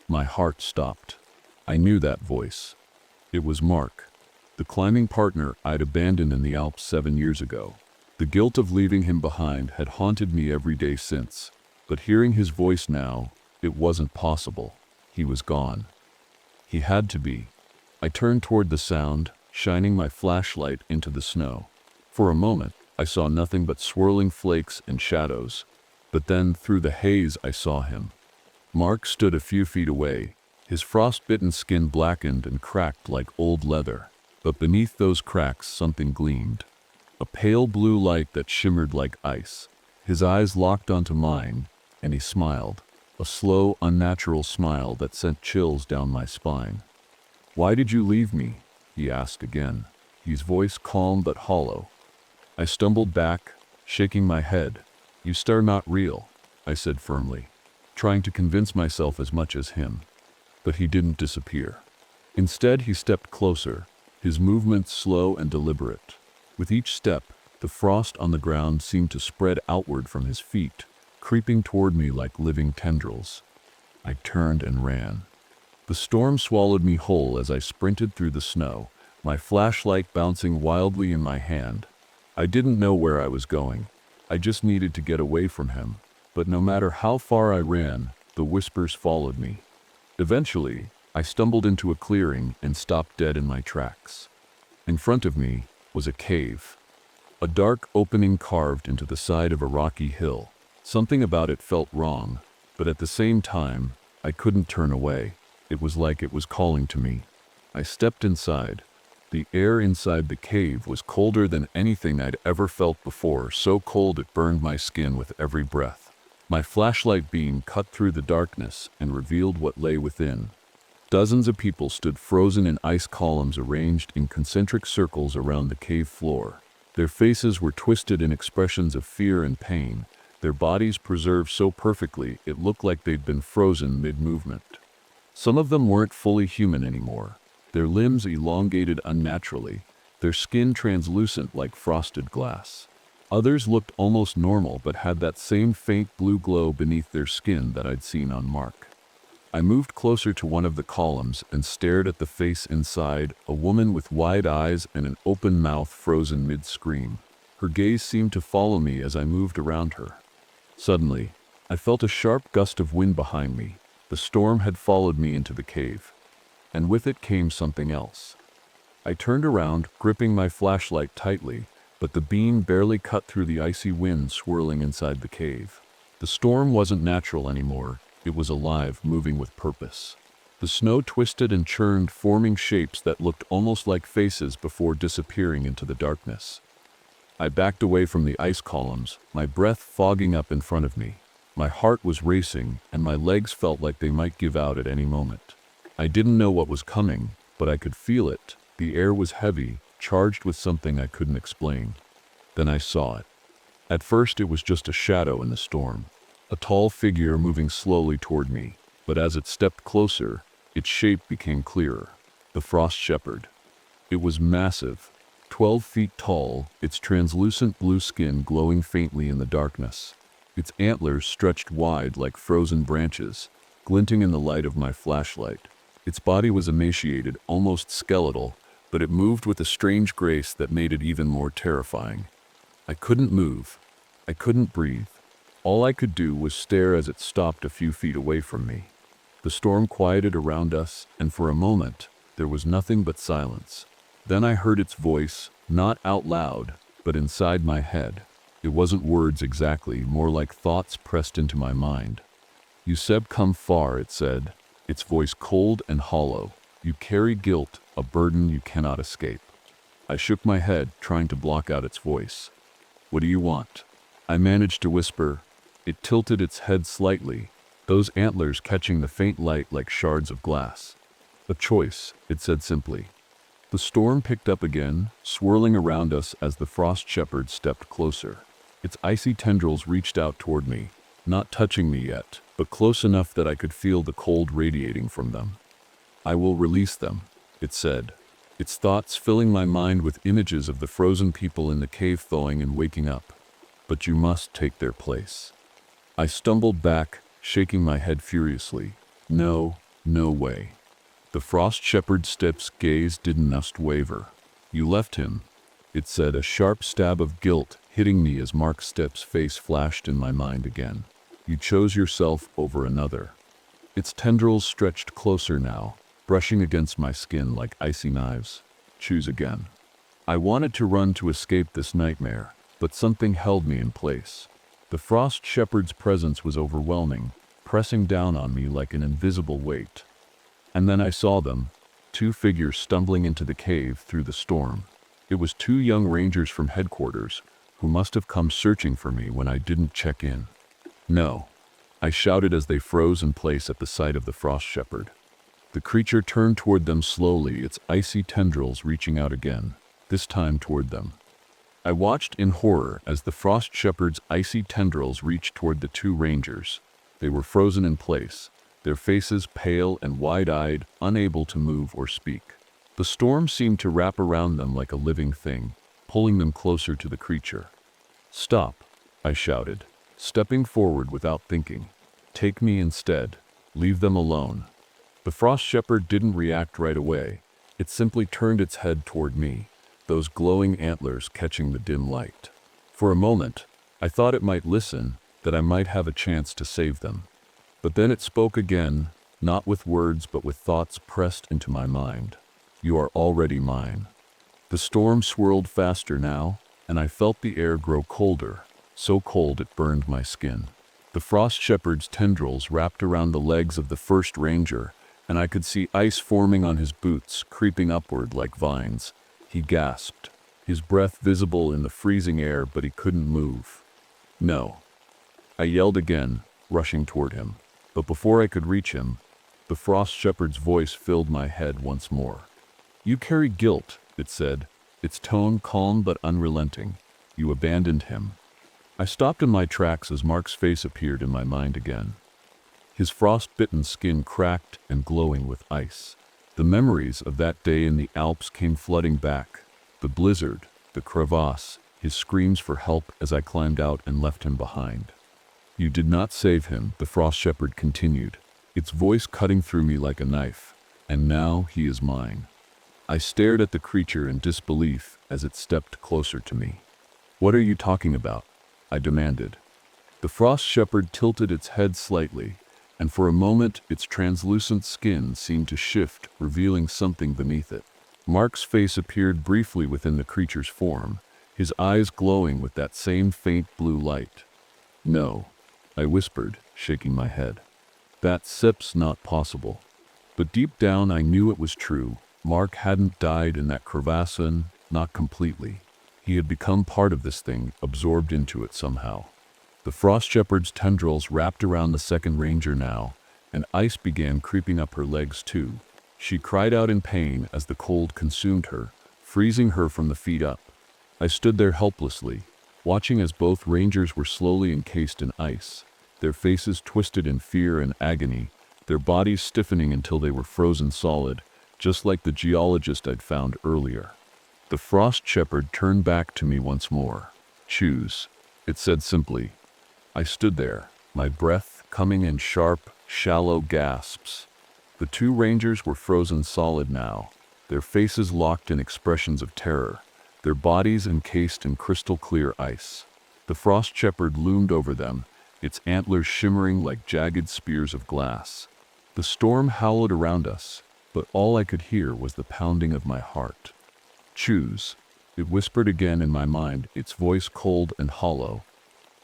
A: My heart stopped. I knew that voice. It was Mark, the climbing partner I'd abandoned in the Alps 7 years ago. The guilt of leaving him behind had haunted me every day since, but hearing his voice now, it wasn't possible. He was gone. He had to be. I turned toward the sound, shining my flashlight into the snow. For a moment, I saw nothing but swirling flakes and shadows, but then through the haze I saw him. Mark stood a few feet away, his frost-bitten skin blackened and cracked like old leather, but beneath those cracks something gleamed. A pale blue light that shimmered like ice. His eyes locked onto mine, and he smiled. A slow, unnatural smile that sent chills down my spine. "Why did you leave me?" he asked again, his voice calm but hollow. I stumbled back, shaking my head. "You're not real," I said firmly, trying to convince myself as much as him. But he didn't disappear. Instead, he stepped closer, his movements slow and deliberate. With each step, the frost on the ground seemed to spread outward from his feet, creeping toward me like living tendrils. I turned and ran. The storm swallowed me whole as I sprinted through the snow, my flashlight bouncing wildly in my hand. I didn't know where I was going. I just needed to get away from him. But no matter how far I ran, the whispers followed me. Eventually, I stumbled into a clearing and stopped dead in my tracks. In front of me was a cave. A dark opening carved into the side of a rocky hill. Something about it felt wrong, but at the same time, I couldn't turn away. It was like it was calling to me. I stepped inside. The air inside the cave was colder than anything I'd ever felt before, so cold it burned my skin with every breath. My flashlight beam cut through the darkness and revealed what lay within. Dozens of people stood frozen in ice columns arranged in concentric circles around the cave floor. Their faces were twisted in expressions of fear and pain, their bodies preserved so perfectly it looked like they'd been frozen mid-movement. Some of them weren't fully human anymore, their limbs elongated unnaturally, their skin translucent like frosted glass. Others looked almost normal but had that same faint blue glow beneath their skin that I'd seen on Mark. I moved closer to one of the columns and stared at the face inside, a woman with wide eyes and an open mouth frozen mid-scream. Her gaze seemed to follow me as I moved around her. Suddenly, I felt a sharp gust of wind behind me. The storm had followed me into the cave, and with it came something else. I turned around, gripping my flashlight tightly, but the beam barely cut through the icy wind swirling inside the cave. The storm wasn't natural anymore. It was alive, moving with purpose. The snow twisted and churned, forming shapes that looked almost like faces before disappearing into the darkness. I backed away from the ice columns, my breath fogging up in front of me. My heart was racing, and my legs felt like they might give out at any moment. I didn't know what was coming, but I could feel it. The air was heavy, charged with something I couldn't explain. Then I saw it. At first it was just a shadow in the storm. A tall figure moving slowly toward me, but as it stepped closer, its shape became clearer. The Frost Shepherd. It was massive, 12 feet tall, its translucent blue skin glowing faintly in the darkness. Its antlers stretched wide like frozen branches, glinting in the light of my flashlight. Its body was emaciated, almost skeletal, but it moved with a strange grace that made it even more terrifying. I couldn't move. I couldn't breathe. All I could do was stare as it stopped a few feet away from me. The storm quieted around us, and for a moment, there was nothing but silence. Then I heard its voice, not out loud, but inside my head. It wasn't words exactly, more like thoughts pressed into my mind. "You have come far," it said, its voice cold and hollow. "You carry guilt, a burden you cannot escape." I shook my head, trying to block out its voice. "What do you want?" I managed to whisper. It tilted its head slightly, those antlers catching the faint light like shards of glass. "A choice," it said simply. The storm picked up again, swirling around us as the frost shepherd stepped closer. Its icy tendrils reached out toward me, not touching me yet, but close enough that I could feel the cold radiating from them. "I will release them," it said, its thoughts filling my mind with images of the frozen people in the cave thawing and waking up. "But you must take their place." I stumbled back, shaking my head furiously. "No, no way." The frost shepherd's steps gaze didn't just waver. "You left him," it said, a sharp stab of guilt hitting me as Mark's step's face flashed in my mind again. "You chose yourself over another." Its tendrils stretched closer now, brushing against my skin like icy knives. "Choose again." I wanted to run to escape this nightmare, but something held me in place. The frost shepherd's presence was overwhelming, pressing down on me like an invisible weight. And then I saw them, two figures stumbling into the cave through the storm. It was two young rangers from headquarters, who must have come searching for me when I didn't check in. "No," I shouted as they froze in place at the sight of the frost shepherd. The creature turned toward them slowly, its icy tendrils reaching out again, this time toward them. I watched in horror as the frost shepherd's icy tendrils reached toward the two rangers. They were frozen in place, their faces pale and wide-eyed, unable to move or speak. The storm seemed to wrap around them like a living thing, pulling them closer to the creature. "Stop," I shouted, stepping forward without thinking. "Take me instead. Leave them alone." The frost shepherd didn't react right away. It simply turned its head toward me, those glowing antlers catching the dim light. For a moment, I thought it might listen, that I might have a chance to save them. But then it spoke again, not with words but with thoughts pressed into my mind. "You are already mine." The storm swirled faster now, and I felt the air grow colder, so cold it burned my skin. The frost shepherd's tendrils wrapped around the legs of the first ranger, and I could see ice forming on his boots, creeping upward like vines. He gasped, his breath visible in the freezing air, but he couldn't move. "No." I yelled again, rushing toward him. But before I could reach him, the frost shepherd's voice filled my head once more. "You carry guilt," it said, its tone calm but unrelenting. "You abandoned him." I stopped in my tracks as Mark's face appeared in my mind again. His frost-bitten skin cracked and glowing with ice. The memories of that day in the Alps came flooding back. The blizzard, the crevasse, his screams for help as I climbed out and left him behind. "You did not save him," the frost shepherd continued, its voice cutting through me like a knife. "And now he is mine." I stared at the creature in disbelief as it stepped closer to me. "What are you talking about?" I demanded. The frost shepherd tilted its head slightly, and for a moment its translucent skin seemed to shift, revealing something beneath it. Mark's face appeared briefly within the creature's form, his eyes glowing with that same faint blue light. "No," I whispered, shaking my head. "That's not possible." But deep down I knew it was true. Mark hadn't died in that crevasse, not completely. He had become part of this thing, absorbed into it somehow. The frost shepherd's tendrils wrapped around the second ranger now, and ice began creeping up her legs too. She cried out in pain as the cold consumed her, freezing her from the feet up. I stood there helplessly, watching as both rangers were slowly encased in ice, their faces twisted in fear and agony, their bodies stiffening until they were frozen solid, just like the geologist I'd found earlier. The frost shepherd turned back to me once more. "Choose," it said simply. I stood there, my breath coming in sharp, shallow gasps. The two rangers were frozen solid now, their faces locked in expressions of terror, their bodies encased in crystal-clear ice. The frost shepherd loomed over them, its antlers shimmering like jagged spears of glass. The storm howled around us, but all I could hear was the pounding of my heart. "Choose," it whispered again in my mind, its voice cold and hollow.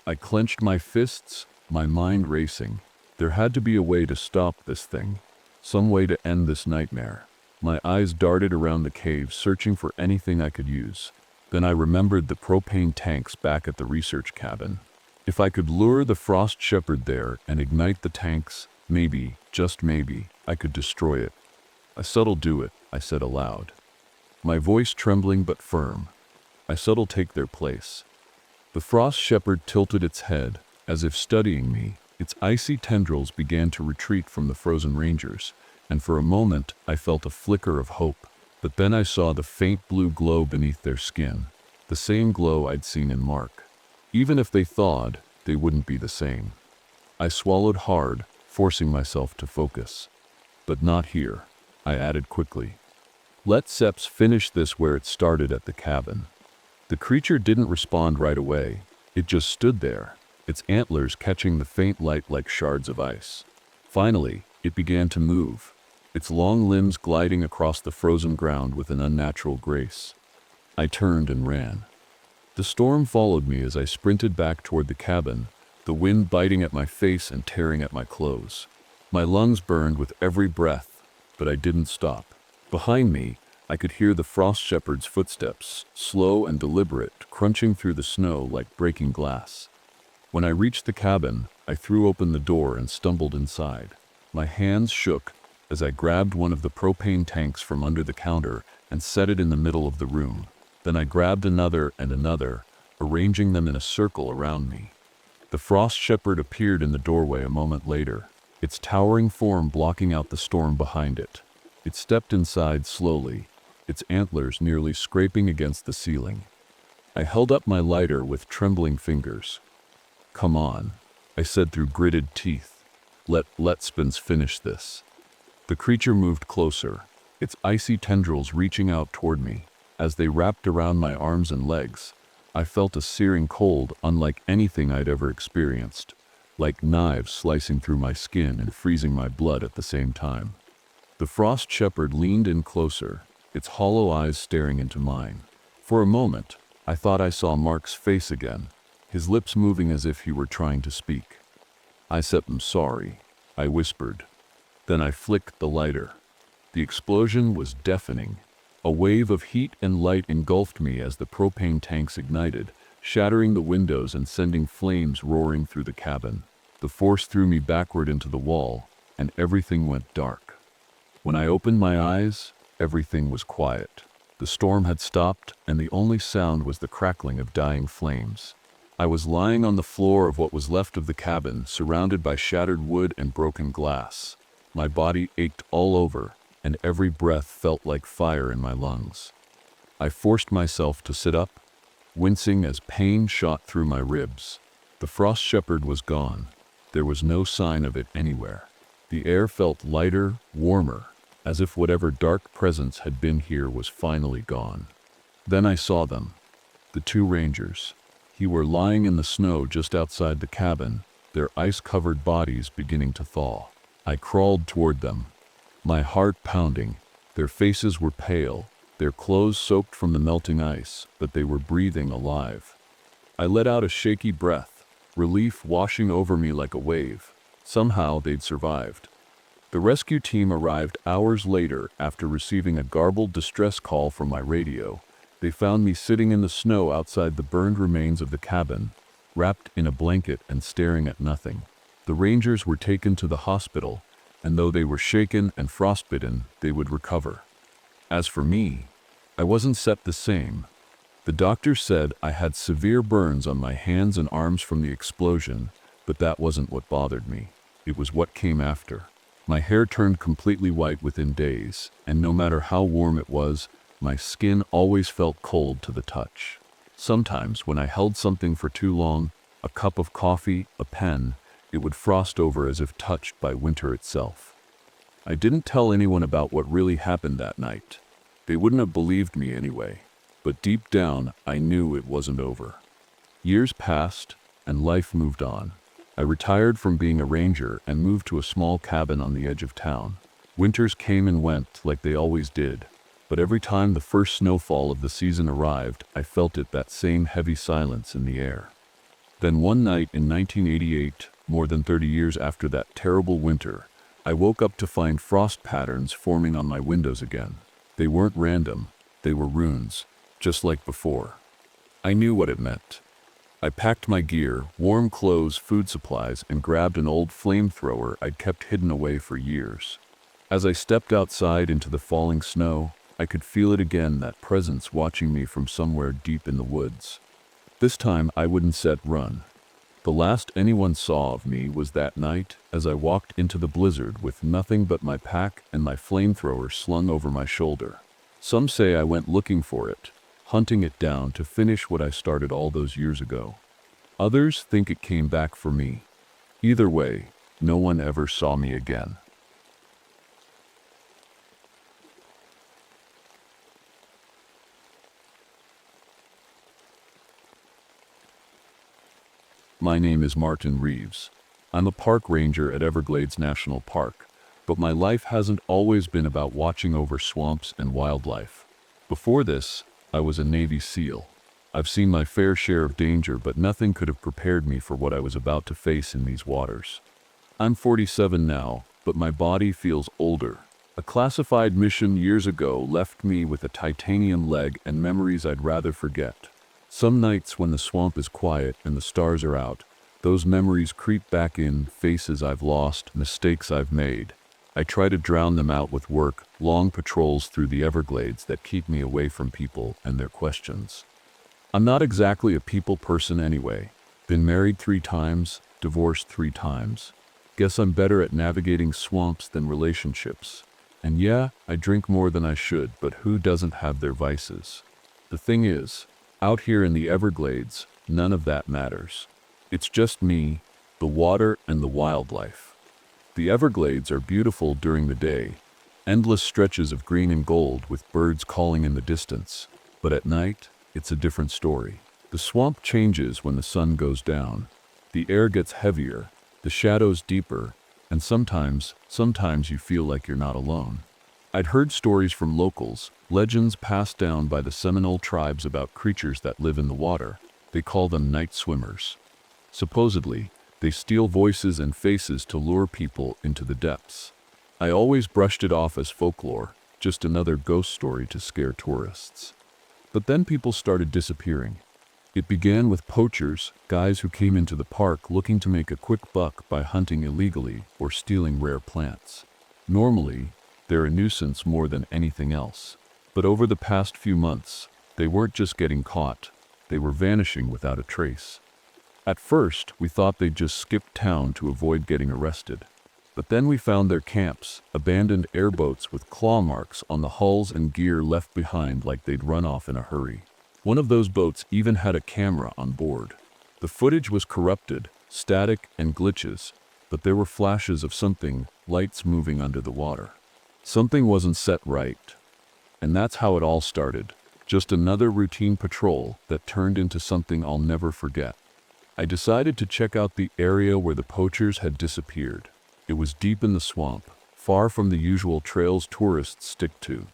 A: I clenched my fists, my mind racing. There had to be a way to stop this thing, some way to end this nightmare. My eyes darted around the cave, searching for anything I could use. Then I remembered the propane tanks back at the research cabin. If I could lure the frost shepherd there and ignite the tanks, maybe, just maybe, I could destroy it. "I subtle do it," I said aloud, my voice trembling but firm. "I subtle take their place." The frost shepherd tilted its head, as if studying me. Its icy tendrils began to retreat from the frozen rangers, and for a moment I felt a flicker of hope. But then I saw the faint blue glow beneath their skin, the same glow I'd seen in Mark. Even if they thawed, they wouldn't be the same. I swallowed hard, forcing myself to focus. "But not here," I added quickly. "Let Seps finish this where it started at the cabin." The creature didn't respond right away. It just stood there, its antlers catching the faint light like shards of ice. Finally, it began to move, its long limbs gliding across the frozen ground with an unnatural grace. I turned and ran. The storm followed me as I sprinted back toward the cabin, the wind biting at my face and tearing at my clothes. My lungs burned with every breath, but I didn't stop. Behind me, I could hear the frost shepherd's footsteps, slow and deliberate, crunching through the snow like breaking glass. When I reached the cabin, I threw open the door and stumbled inside. My hands shook as I grabbed one of the propane tanks from under the counter and set it in the middle of the room. Then I grabbed another and another, arranging them in a circle around me. The frost shepherd appeared in the doorway a moment later, its towering form blocking out the storm behind it. It stepped inside slowly, its antlers nearly scraping against the ceiling. I held up my lighter with trembling fingers. "Come on," I said through gritted teeth. Let Spence finish this." The creature moved closer, its icy tendrils reaching out toward me. As they wrapped around my arms and legs, I felt a searing cold unlike anything I'd ever experienced, like knives slicing through my skin and freezing my blood at the same time. The frost shepherd leaned in closer, its hollow eyes staring into mine. For a moment, I thought I saw Mark's face again, his lips moving as if he were trying to speak. "I'm sorry," I whispered. Then I flicked the lighter. The explosion was deafening. A wave of heat and light engulfed me as the propane tanks ignited, shattering the windows and sending flames roaring through the cabin. The force threw me backward into the wall, and everything went dark. When I opened my eyes, everything was quiet. The storm had stopped, and the only sound was the crackling of dying flames. I was lying on the floor of what was left of the cabin, surrounded by shattered wood and broken glass. My body ached all over, and every breath felt like fire in my lungs. I forced myself to sit up, wincing as pain shot through my ribs. The frost shepherd was gone. There was no sign of it anywhere. The air felt lighter, warmer, as if whatever dark presence had been here was finally gone. Then I saw them, the two rangers. They were lying in the snow just outside the cabin, their ice-covered bodies beginning to thaw. I crawled toward them, my heart pounding. Their faces were pale, their clothes soaked from the melting ice, but they were breathing alive. I let out a shaky breath, relief washing over me like a wave. Somehow they'd survived. The rescue team arrived hours later after receiving a garbled distress call from my radio. They found me sitting in the snow outside the burned remains of the cabin, wrapped in a blanket and staring at nothing. The rangers were taken to the hospital, and though they were shaken and frostbitten, they would recover. As for me, I wasn't set the same. The doctor said I had severe burns on my hands and arms from the explosion, but that wasn't what bothered me. It was what came after. My hair turned completely white within days, and no matter how warm it was, my skin always felt cold to the touch. Sometimes when I held something for too long, a cup of coffee, a pen, it would frost over as if touched by winter itself. I didn't tell anyone about what really happened that night. They wouldn't have believed me anyway. But deep down, I knew it wasn't over. Years passed, and life moved on. I retired from being a ranger and moved to a small cabin on the edge of town. Winters came and went like they always did, but every time the first snowfall of the season arrived, I felt that same heavy silence in the air. Then one night in 1988, more than 30 years after that terrible winter, I woke up to find frost patterns forming on my windows again. They weren't random, they were runes, just like before. I knew what it meant. I packed my gear, warm clothes, food supplies, and grabbed an old flamethrower I'd kept hidden away for years. As I stepped outside into the falling snow, I could feel it again, that presence watching me from somewhere deep in the woods. This time I wouldn't set run. The last anyone saw of me was that night as I walked into the blizzard with nothing but my pack and my flamethrower slung over my shoulder. Some say I went looking for it, hunting it down to finish what I started all those years ago. Others think it came back for me. Either way, no one ever saw me again. My name is Martin Reeves. I'm a park ranger at Everglades National Park, but my life hasn't always been about watching over swamps and wildlife. Before this, I was a Navy SEAL. I've seen my fair share of danger, but nothing could have prepared me for what I was about to face in these waters. I'm 47 now, but my body feels older. A classified mission years ago left me with a titanium leg and memories I'd rather forget. Some nights when the swamp is quiet and the stars are out, those memories creep back in, faces I've lost, mistakes I've made. I try to drown them out with work, long patrols through the Everglades that keep me away from people and their questions. I'm not exactly a people person anyway. Been married 3 times, divorced 3 times. Guess I'm better at navigating swamps than relationships. And yeah, I drink more than I should, but who doesn't have their vices? The thing is, out here in the Everglades, none of that matters. It's just me, the water, and the wildlife. The Everglades are beautiful during the day, endless stretches of green and gold with birds calling in the distance. But at night, it's a different story. The swamp changes when the sun goes down. The air gets heavier, the shadows deeper, and sometimes you feel like you're not alone. I'd heard stories from locals, legends passed down by the Seminole tribes about creatures that live in the water. They call them night swimmers. Supposedly, they steal voices and faces to lure people into the depths. I always brushed it off as folklore, just another ghost story to scare tourists. But then people started disappearing. It began with poachers, guys who came into the park looking to make a quick buck by hunting illegally or stealing rare plants. Normally, they're a nuisance more than anything else. But over the past few months, they weren't just getting caught, they were vanishing without a trace. At first, we thought they'd just skipped town to avoid getting arrested. But then we found their camps, abandoned airboats with claw marks on the hulls and gear left behind like they'd run off in a hurry. One of those boats even had a camera on board. The footage was corrupted, static, and glitches, but there were flashes of something, lights moving under the water. Something wasn't set right. And that's how it all started. Just another routine patrol that turned into something I'll never forget. I decided to check out the area where the poachers had disappeared. It was deep in the swamp, far from the usual trails tourists stick to.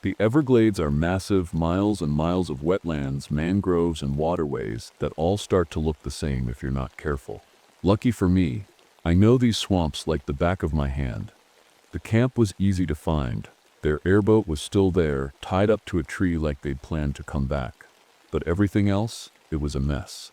A: The Everglades are massive, miles and miles of wetlands, mangroves, and waterways that all start to look the same if you're not careful. Lucky for me, I know these swamps like the back of my hand. The camp was easy to find. Their airboat was still there, tied up to a tree like they'd planned to come back. But everything else, it was a mess.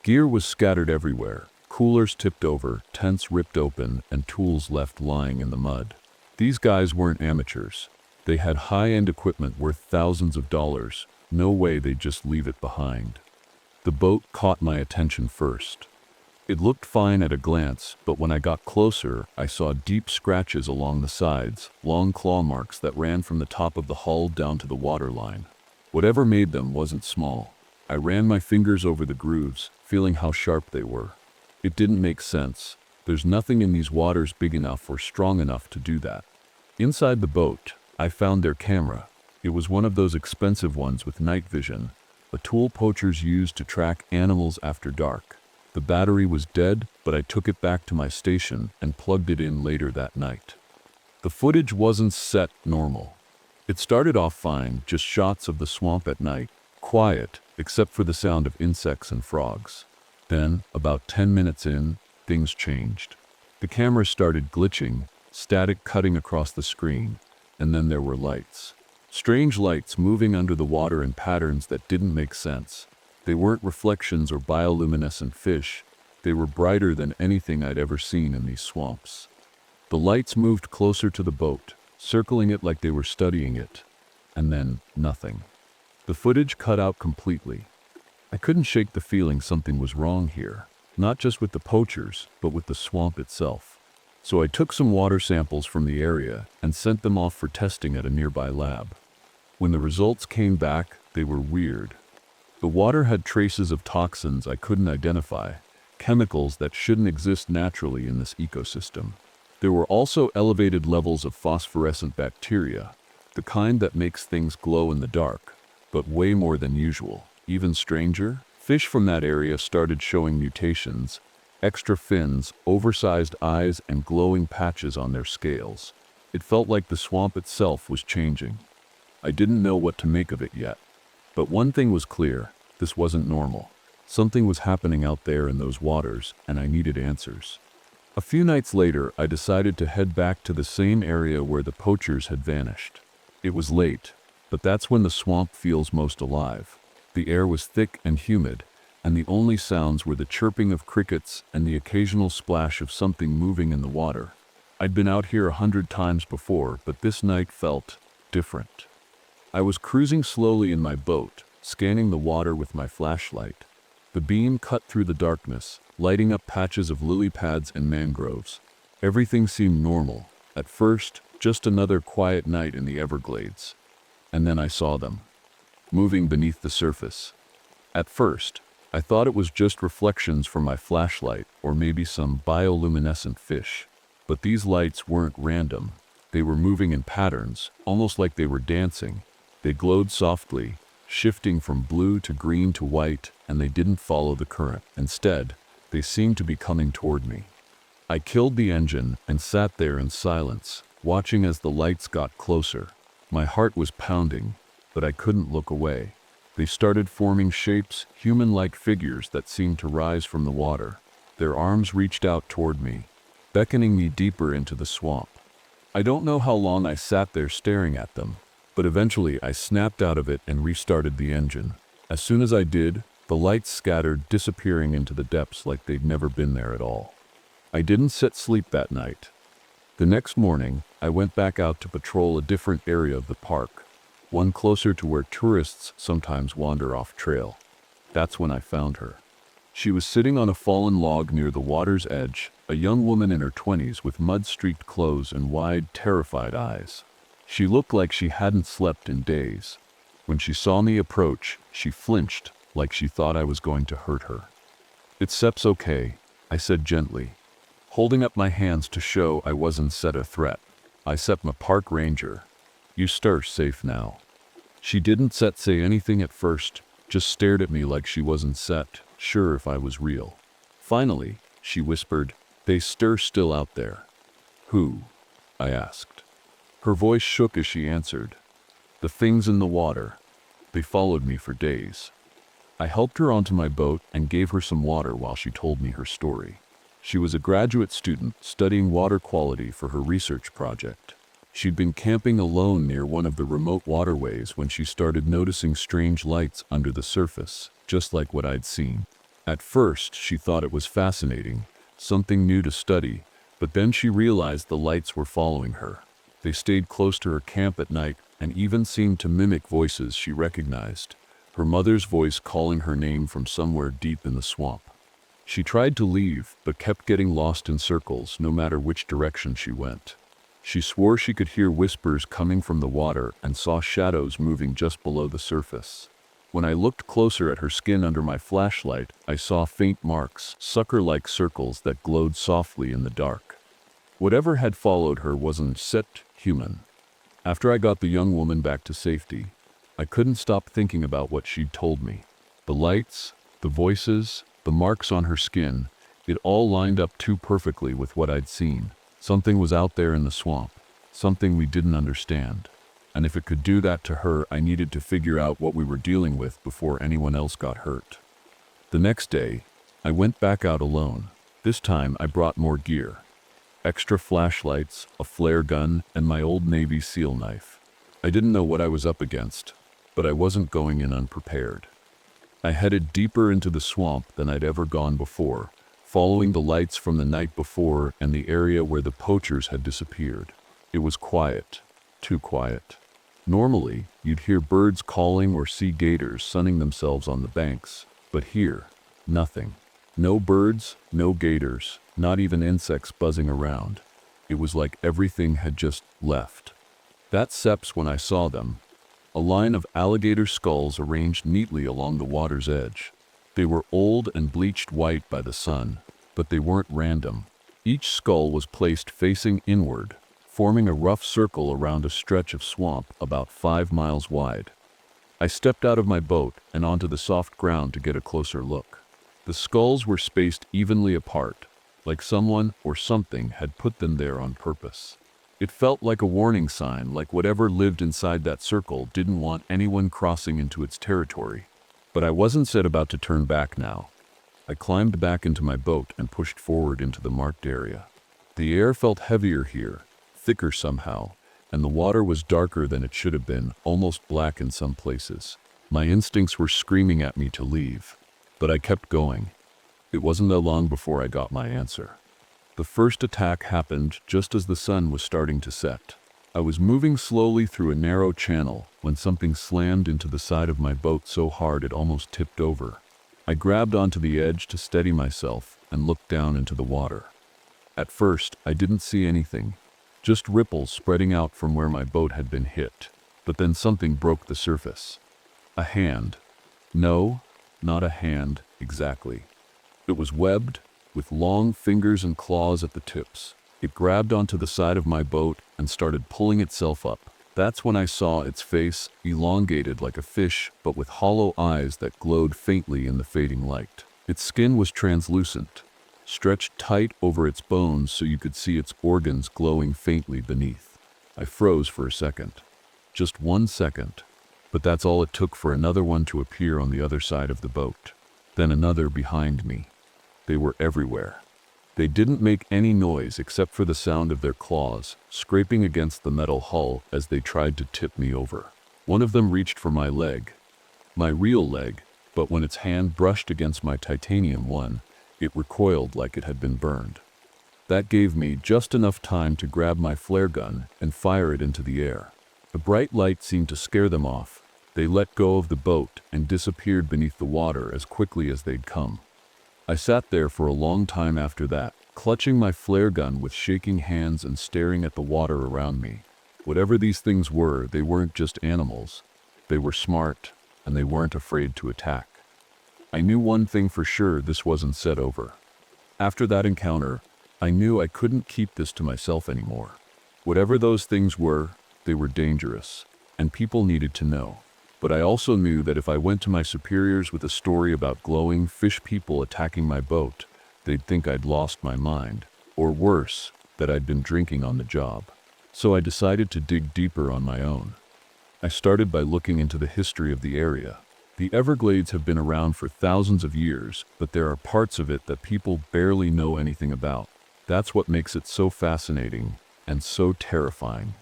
A: Gear was scattered everywhere, coolers tipped over, tents ripped open, and tools left lying in the mud. These guys weren't amateurs. They had high-end equipment worth thousands of dollars. No way they'd just leave it behind. The boat caught my attention first. It looked fine at a glance, but when I got closer, I saw deep scratches along the sides, long claw marks that ran from the top of the hull down to the waterline. Whatever made them wasn't small. I ran my fingers over the grooves, feeling how sharp they were. It didn't make sense. There's nothing in these waters big enough or strong enough to do that. Inside the boat, I found their camera. It was one of those expensive ones with night vision, a tool poachers use to track animals after dark. The battery was dead, but I took it back to my station and plugged it in later that night. The footage wasn't set normal. It started off fine, just shots of the swamp at night, quiet, except for the sound of insects and frogs. Then, about 10 minutes in, things changed. The camera started glitching, static cutting across the screen, and then there were lights. Strange lights moving under the water in patterns that didn't make sense. They weren't reflections or bioluminescent fish. They were brighter than anything I'd ever seen in these swamps. The lights moved closer to the boat, circling it like they were studying it. And then, nothing. The footage cut out completely. I couldn't shake the feeling something was wrong here, not just with the poachers, but with the swamp itself. So I took some water samples from the area and sent them off for testing at a nearby lab. When the results came back, they were weird. The water had traces of toxins I couldn't identify, chemicals that shouldn't exist naturally in this ecosystem. There were also elevated levels of phosphorescent bacteria, the kind that makes things glow in the dark, but way more than usual. Even stranger, fish from that area started showing mutations, extra fins, oversized eyes, and glowing patches on their scales. It felt like the swamp itself was changing. I didn't know what to make of it yet. But one thing was clear, this wasn't normal. Something was happening out there in those waters, and I needed answers. A few nights later, I decided to head back to the same area where the poachers had vanished. It was late, but that's when the swamp feels most alive. The air was thick and humid, and the only sounds were the chirping of crickets and the occasional splash of something moving in the water. I'd been out here 100 times before, but this night felt different. I was cruising slowly in my boat, scanning the water with my flashlight. The beam cut through the darkness, lighting up patches of lily pads and mangroves. Everything seemed normal. At first, just another quiet night in the Everglades. And then I saw them, moving beneath the surface. At first, I thought it was just reflections from my flashlight or maybe some bioluminescent fish. But these lights weren't random. They were moving in patterns, almost like they were dancing. They glowed softly, shifting from blue to green to white, and they didn't follow the current. Instead, they seemed to be coming toward me. I killed the engine and sat there in silence, watching as the lights got closer. My heart was pounding, but I couldn't look away. They started forming shapes, human-like figures that seemed to rise from the water. Their arms reached out toward me, beckoning me deeper into the swamp. I don't know how long I sat there staring at them, but eventually I snapped out of it and restarted the engine. As soon as I did, the lights scattered, disappearing into the depths like they'd never been there at all. I didn't sleep that night. The next morning, I went back out to patrol a different area of the park, one closer to where tourists sometimes wander off trail. That's when I found her. She was sitting on a fallen log near the water's edge, a young woman in her 20s with mud-streaked clothes and wide, terrified eyes. She looked like she hadn't slept in days. When she saw me approach, she flinched, like she thought I was going to hurt her. "It's okay," I said gently, holding up my hands to show I wasn't a threat. "I a park ranger. You safe now." She didn't say anything at first, just stared at me like she wasn't sure if I was real. Finally, she whispered, "They still out there." "Who?" I asked. Her voice shook as she answered, "The things in the water. They followed me for days." I helped her onto my boat and gave her some water while she told me her story. She was a graduate student studying water quality for her research project. She'd been camping alone near one of the remote waterways when she started noticing strange lights under the surface, just like what I'd seen. At first, she thought it was fascinating, something new to study, but then she realized the lights were following her. They stayed close to her camp at night and even seemed to mimic voices she recognized, her mother's voice calling her name from somewhere deep in the swamp. She tried to leave, but kept getting lost in circles no matter which direction she went. She swore she could hear whispers coming from the water and saw shadows moving just below the surface. When I looked closer at her skin under my flashlight, I saw faint marks, sucker-like circles that glowed softly in the dark. Whatever had followed her wasn't human. After I got the young woman back to safety, I couldn't stop thinking about what she'd told me. The lights, the voices, the marks on her skin, it all lined up too perfectly with what I'd seen. Something was out there in the swamp, something we didn't understand. And if it could do that to her, I needed to figure out what we were dealing with before anyone else got hurt. The next day, I went back out alone. This time I brought more gear. extra flashlights, a flare gun, and my old Navy SEAL knife. I didn't know what I was up against, but I wasn't going in unprepared. I headed deeper into the swamp than I'd ever gone before, following the lights from the night before and the area where the poachers had disappeared. It was quiet, too quiet. Normally, you'd hear birds calling or see gators sunning themselves on the banks, but here, nothing. No birds, no gators, not even insects buzzing around. It was like everything had just left. That's Seps when I saw them. A line of alligator skulls arranged neatly along the water's edge. They were old and bleached white by the sun, but they weren't random. Each skull was placed facing inward, forming a rough circle around a stretch of swamp about 5 miles wide. I stepped out of my boat and onto the soft ground to get a closer look. The skulls were spaced evenly apart, like someone or something had put them there on purpose. It felt like a warning sign, like whatever lived inside that circle didn't want anyone crossing into its territory. But I wasn't set about to turn back now. I climbed back into my boat and pushed forward into the marked area. The air felt heavier here, thicker somehow, and the water was darker than it should have been, almost black in some places. My instincts were screaming at me to leave, but I kept going. It wasn't that long before I got my answer. The first attack happened just as the sun was starting to set. I was moving slowly through a narrow channel when something slammed into the side of my boat so hard it almost tipped over. I grabbed onto the edge to steady myself and looked down into the water. At first, I didn't see anything, just ripples spreading out from where my boat had been hit. But then something broke the surface. A hand. No, not a hand, exactly. It was webbed, with long fingers and claws at the tips. It grabbed onto the side of my boat and started pulling itself up. That's when I saw its face, elongated like a fish, but with hollow eyes that glowed faintly in the fading light. Its skin was translucent, stretched tight over its bones so you could see its organs glowing faintly beneath. I froze for a second. Just 1 second. But that's all it took for another one to appear on the other side of the boat. Then another behind me. They were everywhere. They didn't make any noise except for the sound of their claws scraping against the metal hull as they tried to tip me over. One of them reached for my leg, my real leg, but when its hand brushed against my titanium one, it recoiled like it had been burned. That gave me just enough time to grab my flare gun and fire it into the air. A bright light seemed to scare them off. They let go of the boat and disappeared beneath the water as quickly as they'd come. I sat there for a long time after that, clutching my flare gun with shaking hands and staring at the water around me. Whatever these things were, they weren't just animals. They were smart, and they weren't afraid to attack. I knew one thing for sure: this wasn't set over. After that encounter, I knew I couldn't keep this to myself anymore. Whatever those things were, they were dangerous, and people needed to know. But I also knew that if I went to my superiors with a story about glowing fish people attacking my boat, they'd think I'd lost my mind, or worse, that I'd been drinking on the job. So I decided to dig deeper on my own. I started by looking into the history of the area. The Everglades have been around for thousands of years, but there are parts of it that people barely know anything about. That's what makes it so fascinating and so terrifying.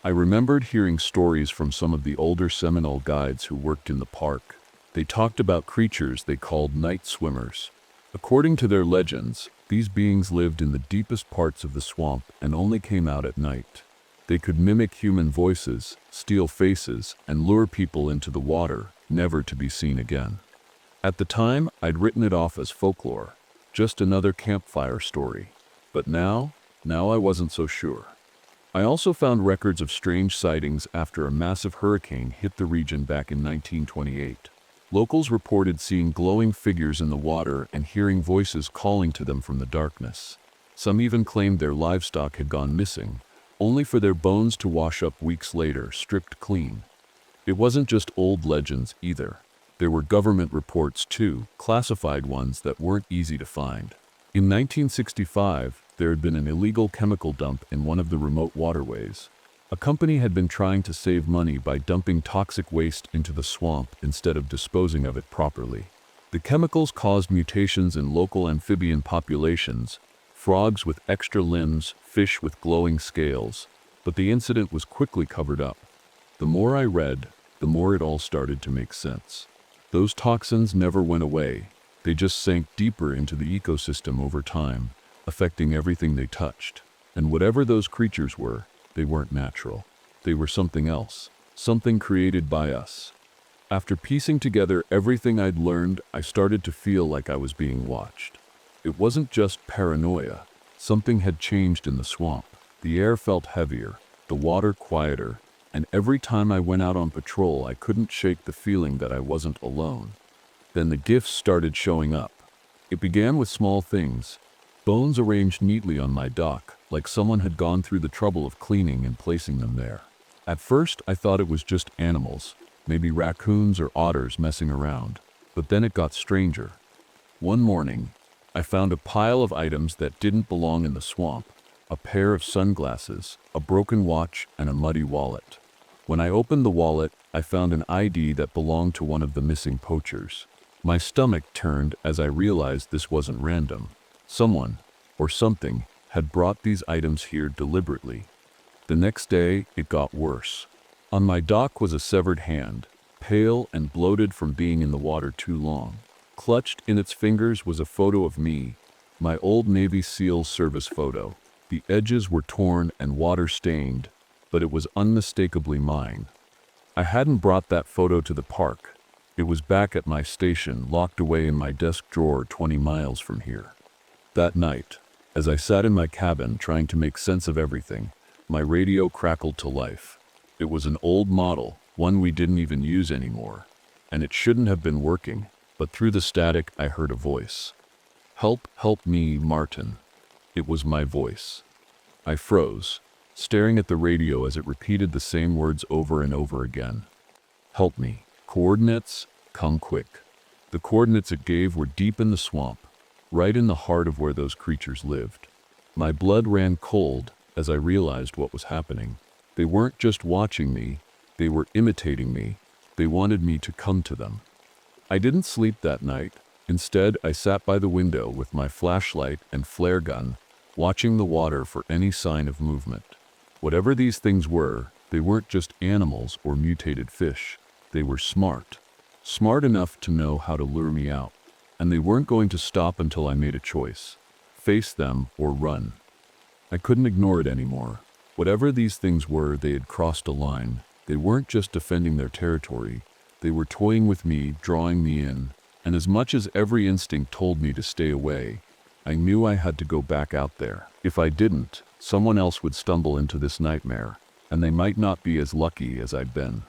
A: I remembered hearing stories from some of the older Seminole guides who worked in the park. They talked about creatures they called night swimmers. According to their legends, these beings lived in the deepest parts of the swamp and only came out at night. They could mimic human voices, steal faces, and lure people into the water, never to be seen again. At the time, I'd written it off as folklore, just another campfire story. But now I wasn't so sure. I also found records of strange sightings after a massive hurricane hit the region back in 1928. Locals reported seeing glowing figures in the water and hearing voices calling to them from the darkness. Some even claimed their livestock had gone missing, only for their bones to wash up weeks later, stripped clean. It wasn't just old legends either. There were government reports too, classified ones that weren't easy to find. In 1965, there had been an illegal chemical dump in one of the remote waterways. A company had been trying to save money by dumping toxic waste into the swamp instead of disposing of it properly. The chemicals caused mutations in local amphibian populations, frogs with extra limbs, fish with glowing scales, but the incident was quickly covered up. The more I read, the more it all started to make sense. Those toxins never went away. They just sank deeper into the ecosystem over time, affecting everything they touched. And whatever those creatures were, they weren't natural. They were something else, something created by us. After piecing together everything I'd learned, I started to feel like I was being watched. It wasn't just paranoia. Something had changed in the swamp. The air felt heavier, the water quieter, and every time I went out on patrol, I couldn't shake the feeling that I wasn't alone. Then the gifts started showing up. It began with small things. Bones arranged neatly on my dock, like someone had gone through the trouble of cleaning and placing them there. At first, I thought it was just animals, maybe raccoons or otters messing around. But then it got stranger. One morning, I found a pile of items that didn't belong in the swamp. A pair of sunglasses, a broken watch, and a muddy wallet. When I opened the wallet, I found an ID that belonged to one of the missing poachers. My stomach turned as I realized this wasn't random. Someone, or something, had brought these items here deliberately. The next day, it got worse. On my dock was a severed hand, pale and bloated from being in the water too long. Clutched in its fingers was a photo of me, my old Navy SEAL service photo. The edges were torn and water-stained, but it was unmistakably mine. I hadn't brought that photo to the park. It was back at my station, locked away in my desk drawer 20 miles from here. That night, as I sat in my cabin trying to make sense of everything, my radio crackled to life. It was an old model, one we didn't even use anymore, and it shouldn't have been working, but through the static I heard a voice. "Help, help me, Martin." It was my voice. I froze, staring at the radio as it repeated the same words over and over again. "Help me. Coordinates, come quick." The coordinates it gave were deep in the swamp, right in the heart of where those creatures lived. My blood ran cold as I realized what was happening. They weren't just watching me, they were imitating me. They wanted me to come to them. I didn't sleep that night. Instead, I sat by the window with my flashlight and flare gun, watching the water for any sign of movement. Whatever these things were, they weren't just animals or mutated fish. They were smart. Smart enough to know how to lure me out. And they weren't going to stop until I made a choice. Face them or run. I couldn't ignore it anymore. Whatever these things were, they had crossed a line. They weren't just defending their territory. They were toying with me, drawing me in. And as much as every instinct told me to stay away, I knew I had to go back out there. If I didn't, someone else would stumble into this nightmare, and they might not be as lucky as I'd been.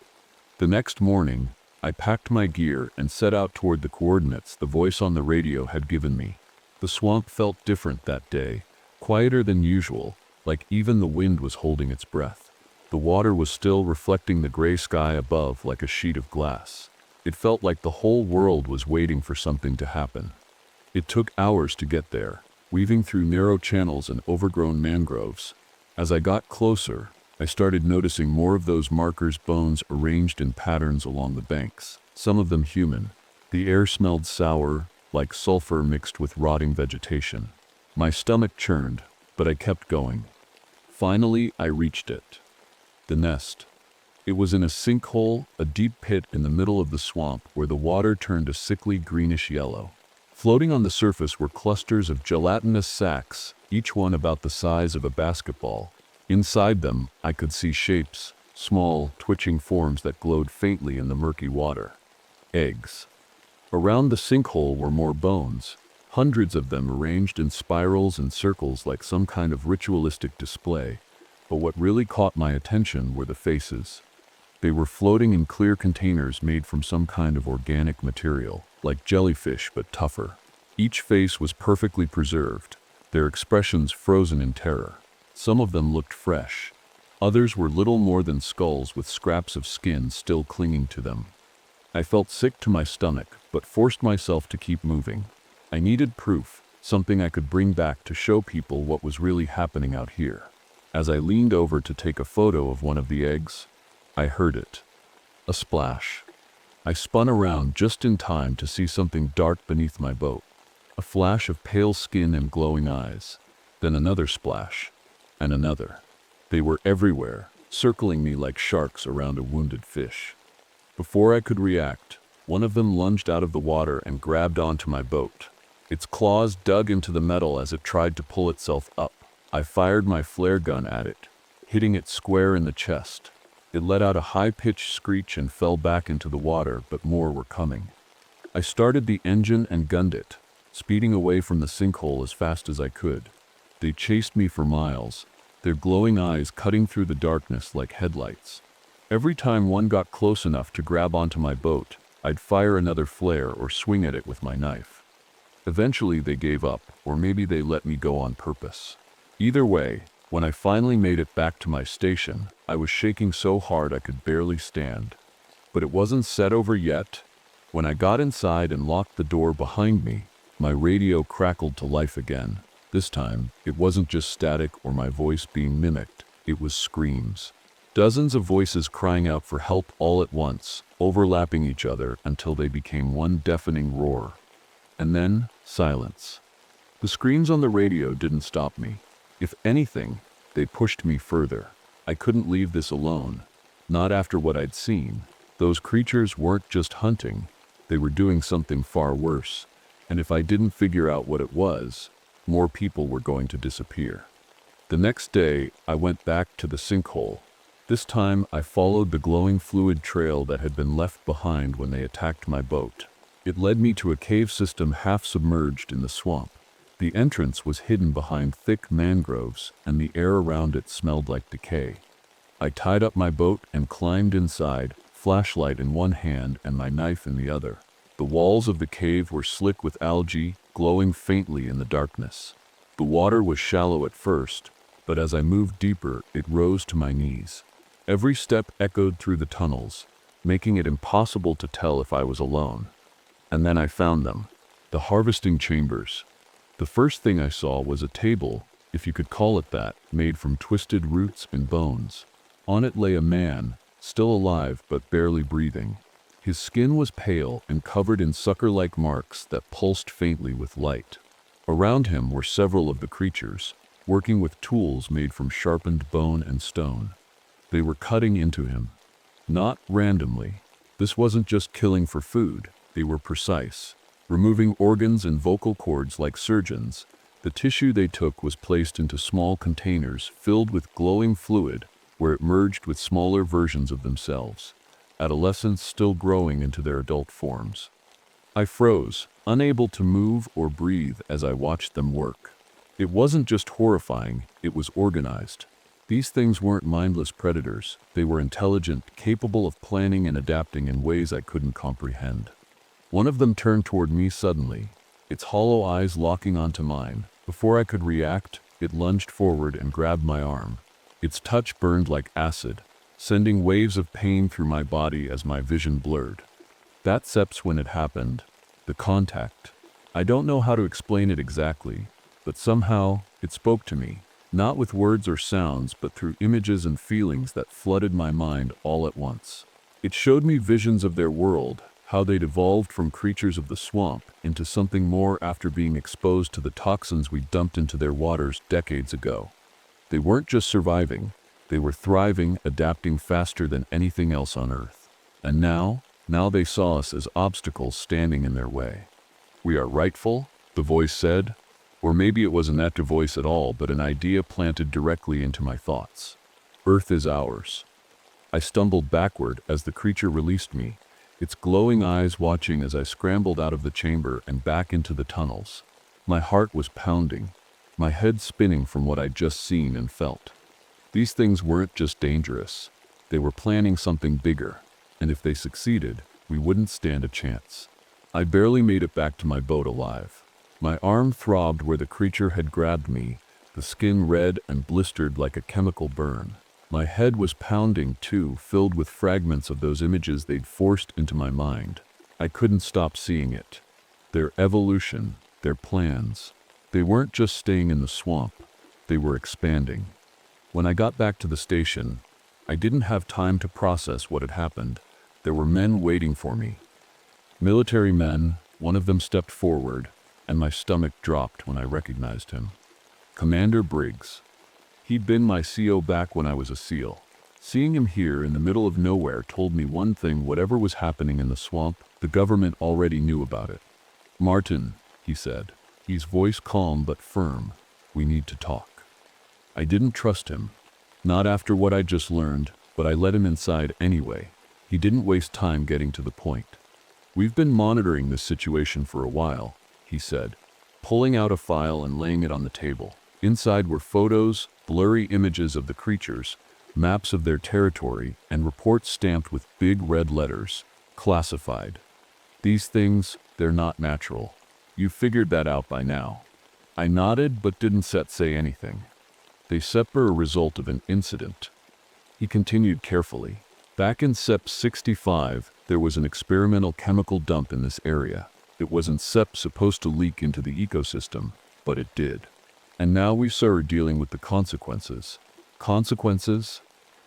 A: The next morning, I packed my gear and set out toward the coordinates the voice on the radio had given me. The swamp felt different that day, quieter than usual, like even the wind was holding its breath. The water was still reflecting the gray sky above like a sheet of glass. It felt like the whole world was waiting for something to happen. It took hours to get there, weaving through narrow channels and overgrown mangroves. As I got closer, I started noticing more of those markers' bones arranged in patterns along the banks, some of them human. The air smelled sour, like sulfur mixed with rotting vegetation. My stomach churned, but I kept going. Finally, I reached it. The nest. It was in a sinkhole, a deep pit in the middle of the swamp where the water turned a sickly greenish yellow. Floating on the surface were clusters of gelatinous sacs, each one about the size of a basketball. Inside them, I could see shapes, small, twitching forms that glowed faintly in the murky water. Eggs. Around the sinkhole were more bones, hundreds of them arranged in spirals and circles like some kind of ritualistic display. But what really caught my attention were the faces. They were floating in clear containers made from some kind of organic material, like jellyfish but tougher. Each face was perfectly preserved, their expressions frozen in terror. Some of them looked fresh. Others were little more than skulls with scraps of skin still clinging to them. I felt sick to my stomach, but forced myself to keep moving. I needed proof, something I could bring back to show people what was really happening out here. As I leaned over to take a photo of one of the eggs, I heard it. A splash. I spun around just in time to see something dart beneath my boat. A flash of pale skin and glowing eyes. Then another splash, and another. They were everywhere, circling me like sharks around a wounded fish. Before I could react, one of them lunged out of the water and grabbed onto my boat. Its claws dug into the metal as it tried to pull itself up. I fired my flare gun at it, hitting it square in the chest. It let out a high-pitched screech and fell back into the water, but more were coming. I started the engine and gunned it, speeding away from the sinkhole as fast as I could. They chased me for miles, their glowing eyes cutting through the darkness like headlights. Every time one got close enough to grab onto my boat, I'd fire another flare or swing at it with my knife. Eventually they gave up, or maybe they let me go on purpose. Either way, when I finally made it back to my station, I was shaking so hard I could barely stand. But it wasn't set over yet. When I got inside and locked the door behind me, my radio crackled to life again. This time, it wasn't just static or my voice being mimicked, it was screams. Dozens of voices crying out for help all at once, overlapping each other until they became one deafening roar. And then, silence. The screams on the radio didn't stop me. If anything, they pushed me further. I couldn't leave this alone. Not after what I'd seen. Those creatures weren't just hunting, they were doing something far worse. And if I didn't figure out what it was, more people were going to disappear. The next day, I went back to the sinkhole. This time, I followed the glowing fluid trail that had been left behind when they attacked my boat. It led me to a cave system half submerged in the swamp. The entrance was hidden behind thick mangroves, and the air around it smelled like decay. I tied up my boat and climbed inside, flashlight in one hand and my knife in the other. The walls of the cave were slick with algae, glowing faintly in the darkness. The water was shallow at first, but as I moved deeper, it rose to my knees. Every step echoed through the tunnels, making it impossible to tell if I was alone. And then I found them, the harvesting chambers. The first thing I saw was a table, if you could call it that, made from twisted roots and bones. On it lay a man, still alive but barely breathing. His skin was pale and covered in sucker-like marks that pulsed faintly with light. Around him were several of the creatures, working with tools made from sharpened bone and stone. They were cutting into him. Not randomly. This wasn't just killing for food. They were precise. Removing organs and vocal cords like surgeons, the tissue they took was placed into small containers filled with glowing fluid where it merged with smaller versions of themselves, adolescents still growing into their adult forms. I froze, unable to move or breathe as I watched them work. It wasn't just horrifying, it was organized. These things weren't mindless predators, they were intelligent, capable of planning and adapting in ways I couldn't comprehend. One of them turned toward me suddenly, its hollow eyes locking onto mine. Before I could react, it lunged forward and grabbed my arm. Its touch burned like acid, sending waves of pain through my body as my vision blurred. That's when it happened, the contact. I don't know how to explain it exactly, but somehow it spoke to me, not with words or sounds, but through images and feelings that flooded my mind all at once. It showed me visions of their world, how they'd evolved from creatures of the swamp into something more after being exposed to the toxins we dumped into their waters decades ago. They weren't just surviving, they were thriving, adapting faster than anything else on Earth. And now they saw us as obstacles standing in their way. "We are rightful," the voice said. Or maybe it wasn't that voice at all, but an idea planted directly into my thoughts. "Earth is ours." I stumbled backward as the creature released me, its glowing eyes watching as I scrambled out of the chamber and back into the tunnels. My heart was pounding, my head spinning from what I'd just seen and felt. These things weren't just dangerous, they were planning something bigger, and if they succeeded, we wouldn't stand a chance. I barely made it back to my boat alive. My arm throbbed where the creature had grabbed me, the skin red and blistered like a chemical burn. My head was pounding too, filled with fragments of those images they'd forced into my mind. I couldn't stop seeing it. Their evolution, their plans. They weren't just staying in the swamp, they were expanding. When I got back to the station, I didn't have time to process what had happened. There were men waiting for me. Military men. One of them stepped forward, and my stomach dropped when I recognized him. Commander Briggs. He'd been my CO back when I was a SEAL. Seeing him here in the middle of nowhere told me one thing: whatever was happening in the swamp, the government already knew about it. "Martin," he said, his voice calm but firm, "we need to talk." I didn't trust him. Not after what I'd just learned, but I let him inside anyway. He didn't waste time getting to the point. "We've been monitoring this situation for a while," he said, pulling out a file and laying it on the table. Inside were photos, blurry images of the creatures, maps of their territory, and reports stamped with big red letters, "Classified." "These things, they're not natural. You figured that out by now." I nodded but didn't say anything. "They were a result of an incident." He continued carefully. "Back in SEP 65, there was an experimental chemical dump in this area. It wasn't supposed to leak into the ecosystem, but it did. And now we are dealing with the consequences." "Consequences?"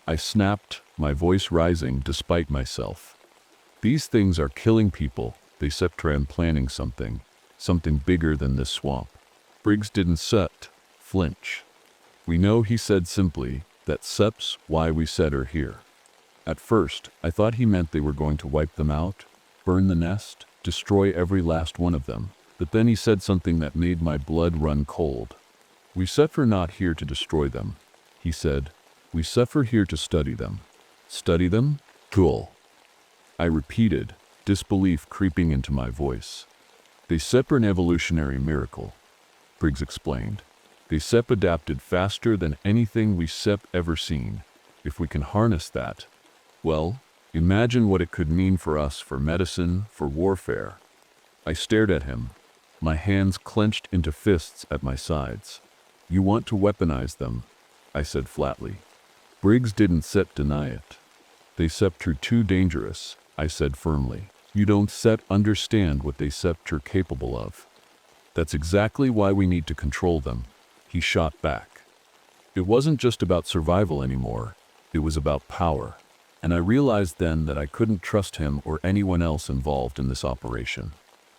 A: I snapped, my voice rising despite myself. "These things are killing people. They are planning something bigger than this swamp." Briggs didn't flinch. "We know," he said simply, "that's why we are here." At first, I thought he meant they were going to wipe them out, burn the nest, destroy every last one of them. But then he said something that made my blood run cold. "We are not here to destroy them," he said. "We are here to study them." "Study them? Cool." I repeated, disbelief creeping into my voice. "They are an evolutionary miracle," Briggs explained. "They adapted faster than anything we ever seen. If we can harness that, well, imagine what it could mean for us, for medicine, for warfare." I stared at him, my hands clenched into fists at my sides. "You want to weaponize them," I said flatly. Briggs didn't deny it. "They are too dangerous," I said firmly. "You don't understand what they are capable of." "That's exactly why we need to control them," he shot back. It wasn't just about survival anymore, it was about power. And I realized then that I couldn't trust him or anyone else involved in this operation.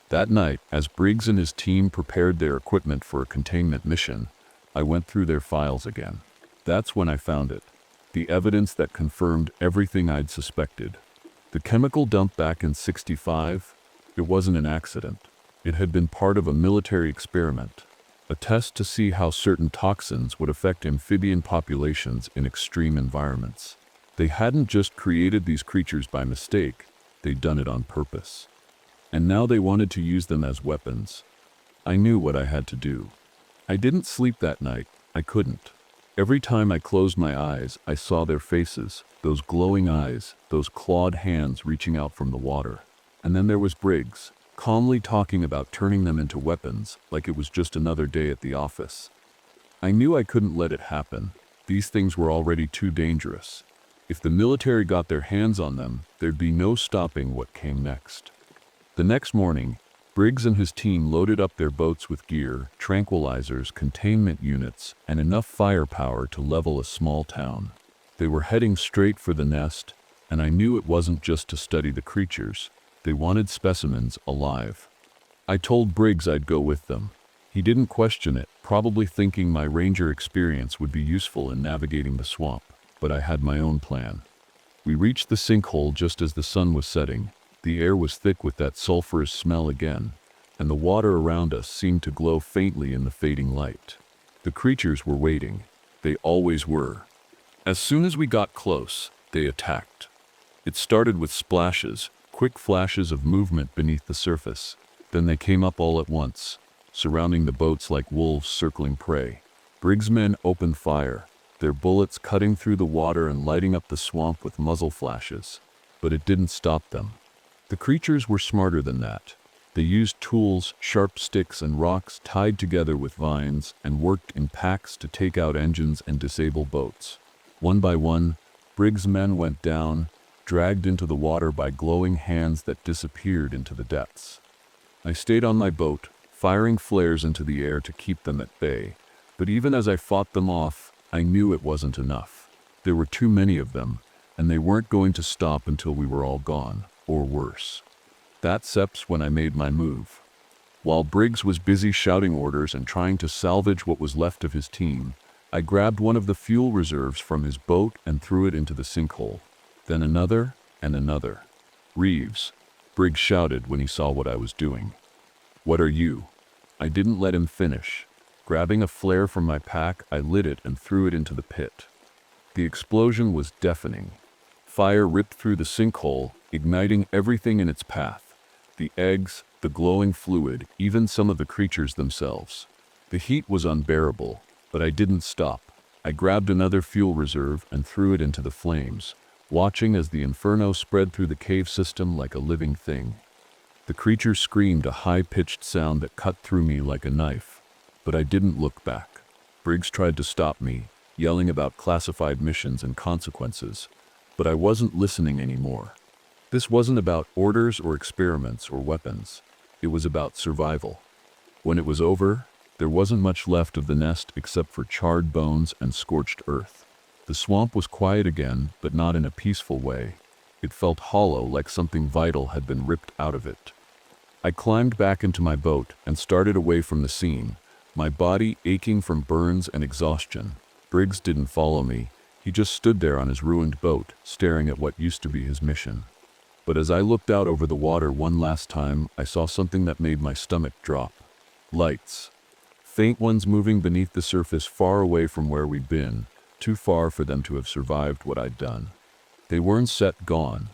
A: That night, as Briggs and his team prepared their equipment for a containment mission, I went through their files again. That's when I found it. The evidence that confirmed everything I'd suspected. The chemical dump back in 65, it wasn't an accident. It had been part of a military experiment. A test to see how certain toxins would affect amphibian populations in extreme environments. They hadn't just created these creatures by mistake, they'd done it on purpose. And now they wanted to use them as weapons. I knew what I had to do. I didn't sleep that night. I couldn't. Every time I closed my eyes, I saw their faces, those glowing eyes, those clawed hands reaching out from the water. And then there was Briggs, calmly talking about turning them into weapons, like it was just another day at the office. I knew I couldn't let it happen. These things were already too dangerous. If the military got their hands on them, there'd be no stopping what came next. The next morning, Briggs and his team loaded up their boats with gear, tranquilizers, containment units, and enough firepower to level a small town. They were heading straight for the nest, and I knew it wasn't just to study the creatures. They wanted specimens alive. I told Briggs I'd go with them. He didn't question it, probably thinking my ranger experience would be useful in navigating the swamp, but I had my own plan. We reached the sinkhole just as the sun was setting. The air was thick with that sulfurous smell again, and the water around us seemed to glow faintly in the fading light. The creatures were waiting. They always were. As soon as we got close, they attacked. It started with splashes, quick flashes of movement beneath the surface. Then they came up all at once, surrounding the boats like wolves circling prey. Briggs' men opened fire, their bullets cutting through the water and lighting up the swamp with muzzle flashes. But it didn't stop them. The creatures were smarter than that. They used tools, sharp sticks and rocks tied together with vines, and worked in packs to take out engines and disable boats. One by one, Briggs' men went down, dragged into the water by glowing hands that disappeared into the depths. I stayed on my boat, firing flares into the air to keep them at bay. But even as I fought them off, I knew it wasn't enough. There were too many of them, and they weren't going to stop until we were all gone, or worse. That's when I made my move. While Briggs was busy shouting orders and trying to salvage what was left of his team, I grabbed one of the fuel reserves from his boat and threw it into the sinkhole. Then another and another. "Reeves," Briggs shouted when he saw what I was doing. "What are you?" I didn't let him finish. Grabbing a flare from my pack, I lit it and threw it into the pit. The explosion was deafening. Fire ripped through the sinkhole, igniting everything in its path. The eggs, the glowing fluid, even some of the creatures themselves. The heat was unbearable, but I didn't stop. I grabbed another fuel reserve and threw it into the flames, watching as the inferno spread through the cave system like a living thing. The creatures screamed a high-pitched sound that cut through me like a knife, but I didn't look back. Briggs tried to stop me, yelling about classified missions and consequences, but I wasn't listening anymore. This wasn't about orders or experiments or weapons. It was about survival. When it was over, there wasn't much left of the nest except for charred bones and scorched earth. The swamp was quiet again, but not in a peaceful way. It felt hollow, like something vital had been ripped out of it. I climbed back into my boat and started away from the scene, my body aching from burns and exhaustion. Briggs didn't follow me. He just stood there on his ruined boat, staring at what used to be his mission. But as I looked out over the water one last time, I saw something that made my stomach drop. Lights. Faint ones moving beneath the surface far away from where we'd been, too far for them to have survived what I'd done. They weren't set gone.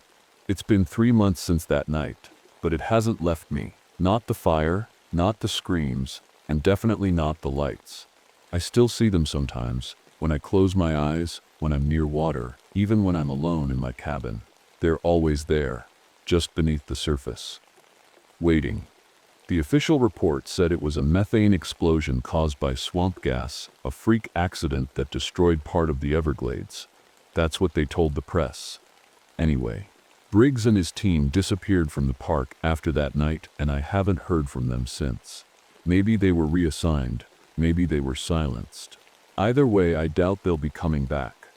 A: It's been 3 months since that night, but it hasn't left me. Not the fire, not the screams, and definitely not the lights. I still see them sometimes, when I close my eyes, when I'm near water, even when I'm alone in my cabin. They're always there, just beneath the surface. Waiting. The official report said it was a methane explosion caused by swamp gas, a freak accident that destroyed part of the Everglades. That's what they told the press. Anyway, Briggs and his team disappeared from the park after that night, and I haven't heard from them since. Maybe they were reassigned, maybe they were silenced. Either way, I doubt they'll be coming back.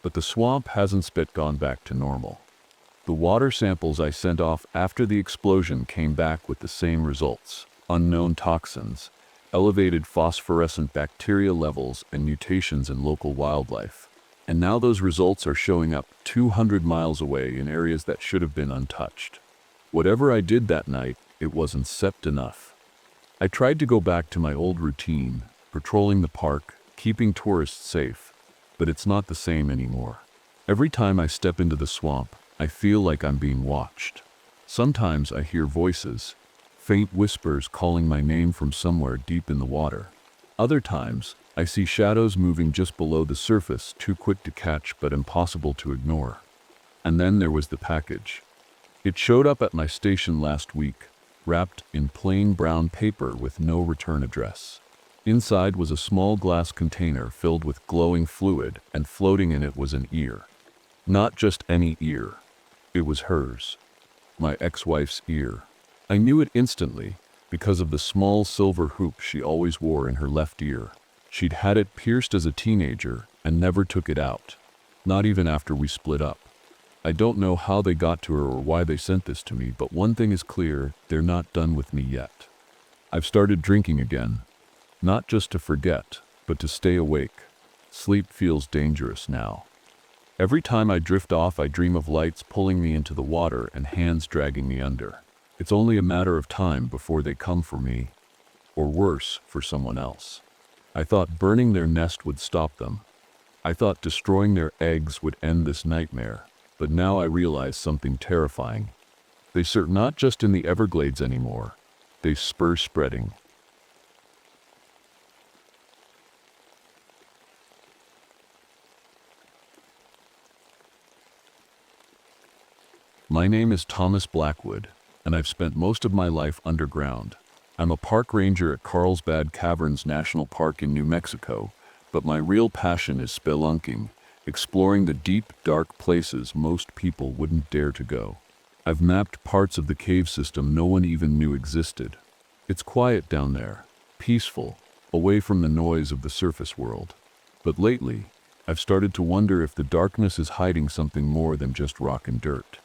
A: But the swamp hasn't gone back to normal. The water samples I sent off after the explosion came back with the same results: unknown toxins, elevated phosphorescent bacteria levels, and mutations in local wildlife. And now those results are showing up 200 miles away in areas that should have been untouched. Whatever I did that night, it wasn't sept enough. I tried to go back to my old routine, patrolling the park, keeping tourists safe, but it's not the same anymore. Every time I step into the swamp, I feel like I'm being watched. Sometimes I hear voices, faint whispers calling my name from somewhere deep in the water. Other times, I see shadows moving just below the surface, too quick to catch but impossible to ignore. And then there was the package. It showed up at my station last week, wrapped in plain brown paper with no return address. Inside was a small glass container filled with glowing fluid, and floating in it was an ear. Not just any ear. It was hers. My ex-wife's ear. I knew it instantly, because of the small silver hoop she always wore in her left ear. She'd had it pierced as a teenager and never took it out. Not even after we split up. I don't know how they got to her or why they sent this to me, but one thing is clear: they're not done with me yet. I've started drinking again. Not just to forget, but to stay awake. Sleep feels dangerous now. Every time I drift off, I dream of lights pulling me into the water and hands dragging me under. It's only a matter of time before they come for me, or worse, for someone else. I thought burning their nest would stop them. I thought destroying their eggs would end this nightmare, but now I realize something terrifying. They're not just in the Everglades anymore. They're spreading. My name is Thomas Blackwood, and I've spent most of my life underground. I'm a park ranger at Carlsbad Caverns National Park in New Mexico, but my real passion is spelunking, exploring the deep, dark places most people wouldn't dare to go. I've mapped parts of the cave system no one even knew existed. It's quiet down there, peaceful, away from the noise of the surface world. But lately, I've started to wonder if the darkness is hiding something more than just rock and dirt.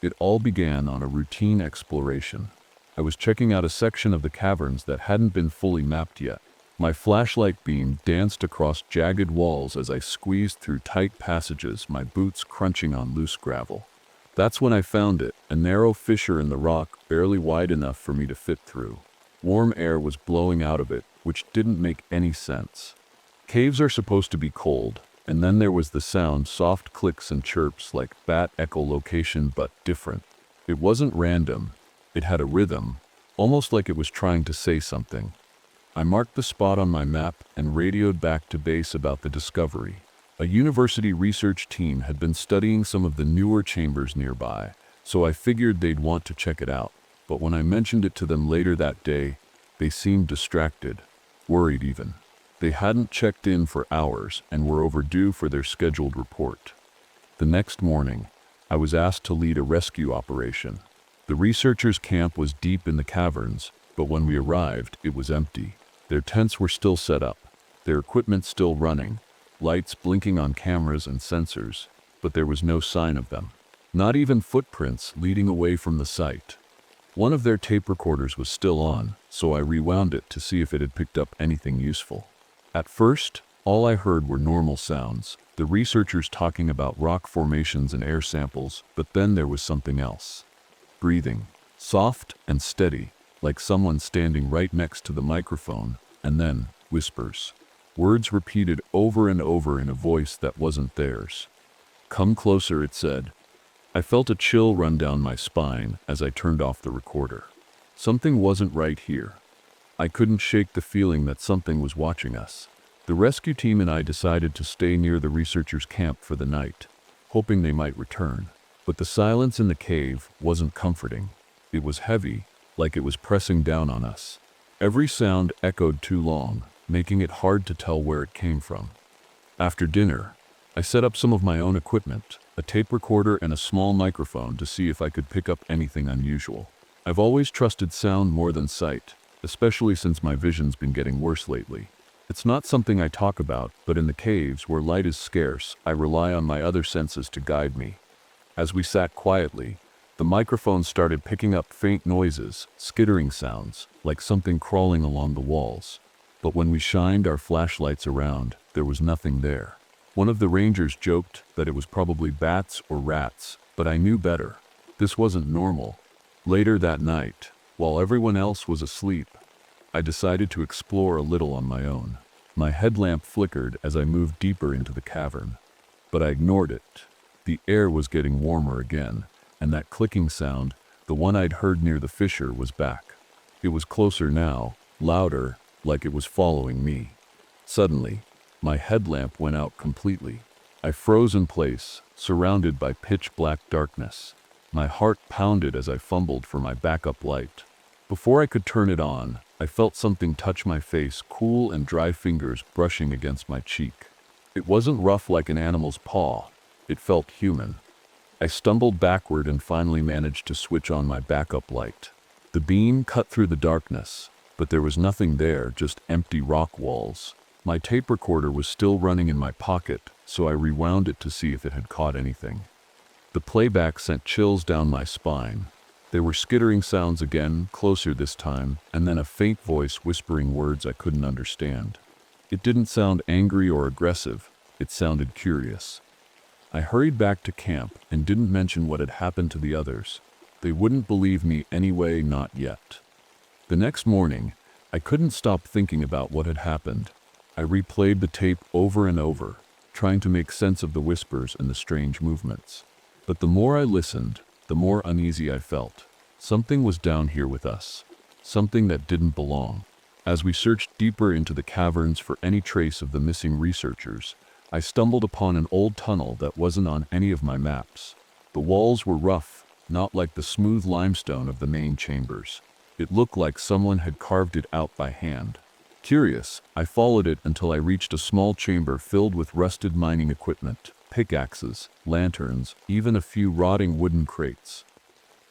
A: It all began on a routine exploration. I was checking out a section of the caverns that hadn't been fully mapped yet. My flashlight beam danced across jagged walls as I squeezed through tight passages, my boots crunching on loose gravel. That's when I found it, a narrow fissure in the rock barely wide enough for me to fit through. Warm air was blowing out of it, which didn't make any sense. Caves are supposed to be cold, and then there was the sound, soft clicks and chirps like bat echolocation, but different. It wasn't random. It had a rhythm, almost like it was trying to say something. I marked the spot on my map and radioed back to base about the discovery. A university research team had been studying some of the newer chambers nearby, so I figured they'd want to check it out. But when I mentioned it to them later that day, they seemed distracted, worried even. They hadn't checked in for hours and were overdue for their scheduled report. The next morning, I was asked to lead a rescue operation. The researchers' camp was deep in the caverns, but when we arrived, it was empty. Their tents were still set up, their equipment still running, lights blinking on cameras and sensors, but there was no sign of them. Not even footprints leading away from the site. One of their tape recorders was still on, so I rewound it to see if it had picked up anything useful. At first, all I heard were normal sounds, the researchers talking about rock formations and air samples, but then there was something else. Breathing, soft and steady, like someone standing right next to the microphone, and then whispers. Words repeated over and over in a voice that wasn't theirs. "Come closer," it said. I felt a chill run down my spine as I turned off the recorder. Something wasn't right here. I couldn't shake the feeling that something was watching us. The rescue team and I decided to stay near the researchers' camp for the night, hoping they might return. But the silence in the cave wasn't comforting. It was heavy, like it was pressing down on us. Every sound echoed too long, making it hard to tell where it came from. After dinner, I set up some of my own equipment, a tape recorder and a small microphone, to see if I could pick up anything unusual. I've always trusted sound more than sight, especially since my vision's been getting worse lately. It's not something I talk about, but in the caves where light is scarce, I rely on my other senses to guide me. As we sat quietly, the microphone started picking up faint noises, skittering sounds, like something crawling along the walls. But when we shined our flashlights around, there was nothing there. One of the rangers joked that it was probably bats or rats, but I knew better. This wasn't normal. Later that night, while everyone else was asleep, I decided to explore a little on my own. My headlamp flickered as I moved deeper into the cavern, but I ignored it. The air was getting warmer again, and that clicking sound, the one I'd heard near the fissure, was back. It was closer now, louder, like it was following me. Suddenly, my headlamp went out completely. I froze in place, surrounded by pitch-black darkness. My heart pounded as I fumbled for my backup light. Before I could turn it on, I felt something touch my face, cool and dry fingers brushing against my cheek. It wasn't rough like an animal's paw. It felt human. I stumbled backward and finally managed to switch on my backup light. The beam cut through the darkness, but there was nothing there, just empty rock walls. My tape recorder was still running in my pocket, so I rewound it to see if it had caught anything. The playback sent chills down my spine. There were skittering sounds again, closer this time, and then a faint voice whispering words I couldn't understand. It didn't sound angry or aggressive. It sounded curious. I hurried back to camp and didn't mention what had happened to the others. They wouldn't believe me anyway, not yet. The next morning, I couldn't stop thinking about what had happened. I replayed the tape over and over, trying to make sense of the whispers and the strange movements. But the more I listened, the more uneasy I felt. Something was down here with us, something that didn't belong. As we searched deeper into the caverns for any trace of the missing researchers, I stumbled upon an old tunnel that wasn't on any of my maps. The walls were rough, not like the smooth limestone of the main chambers. It looked like someone had carved it out by hand. Curious, I followed it until I reached a small chamber filled with rusted mining equipment, pickaxes, lanterns, even a few rotting wooden crates.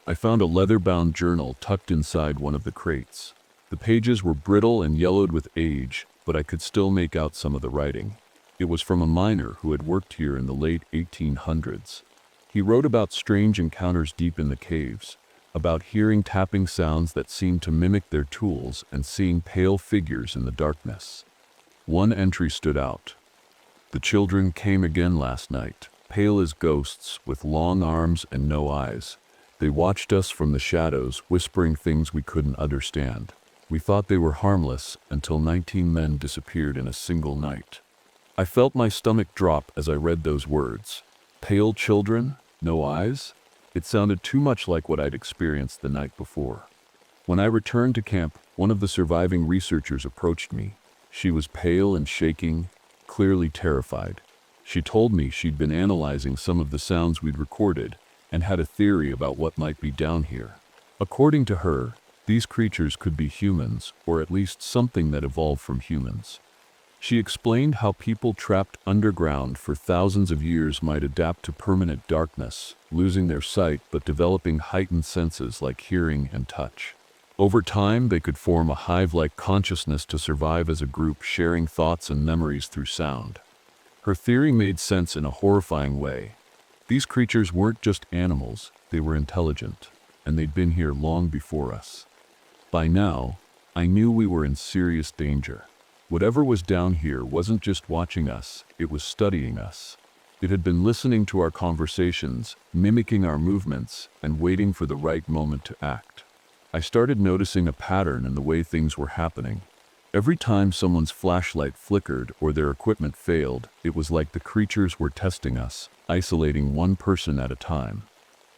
A: I found a leather-bound journal tucked inside one of the crates. The pages were brittle and yellowed with age, but I could still make out some of the writing. It was from a miner who had worked here in the late 1800s. He wrote about strange encounters deep in the caves, about hearing tapping sounds that seemed to mimic their tools and seeing pale figures in the darkness. One entry stood out. The children came again last night, pale as ghosts, with long arms and no eyes. They watched us from the shadows, whispering things we couldn't understand. We thought they were harmless until 19 men disappeared in a single night. I felt my stomach drop as I read those words. Pale children? No eyes? It sounded too much like what I'd experienced the night before. When I returned to camp, one of the surviving researchers approached me. She was pale and shaking, clearly terrified. She told me she'd been analyzing some of the sounds we'd recorded and had a theory about what might be down here. According to her, these creatures could be humans, or at least something that evolved from humans. She explained how people trapped underground for thousands of years might adapt to permanent darkness, losing their sight but developing heightened senses like hearing and touch. Over time, they could form a hive-like consciousness to survive as a group, sharing thoughts and memories through sound. Her theory made sense in a horrifying way. These creatures weren't just animals, they were intelligent, and they'd been here long before us. By now, I knew we were in serious danger. Whatever was down here wasn't just watching us, it was studying us. It had been listening to our conversations, mimicking our movements, and waiting for the right moment to act. I started noticing a pattern in the way things were happening. Every time someone's flashlight flickered or their equipment failed, it was like the creatures were testing us, isolating one person at a time.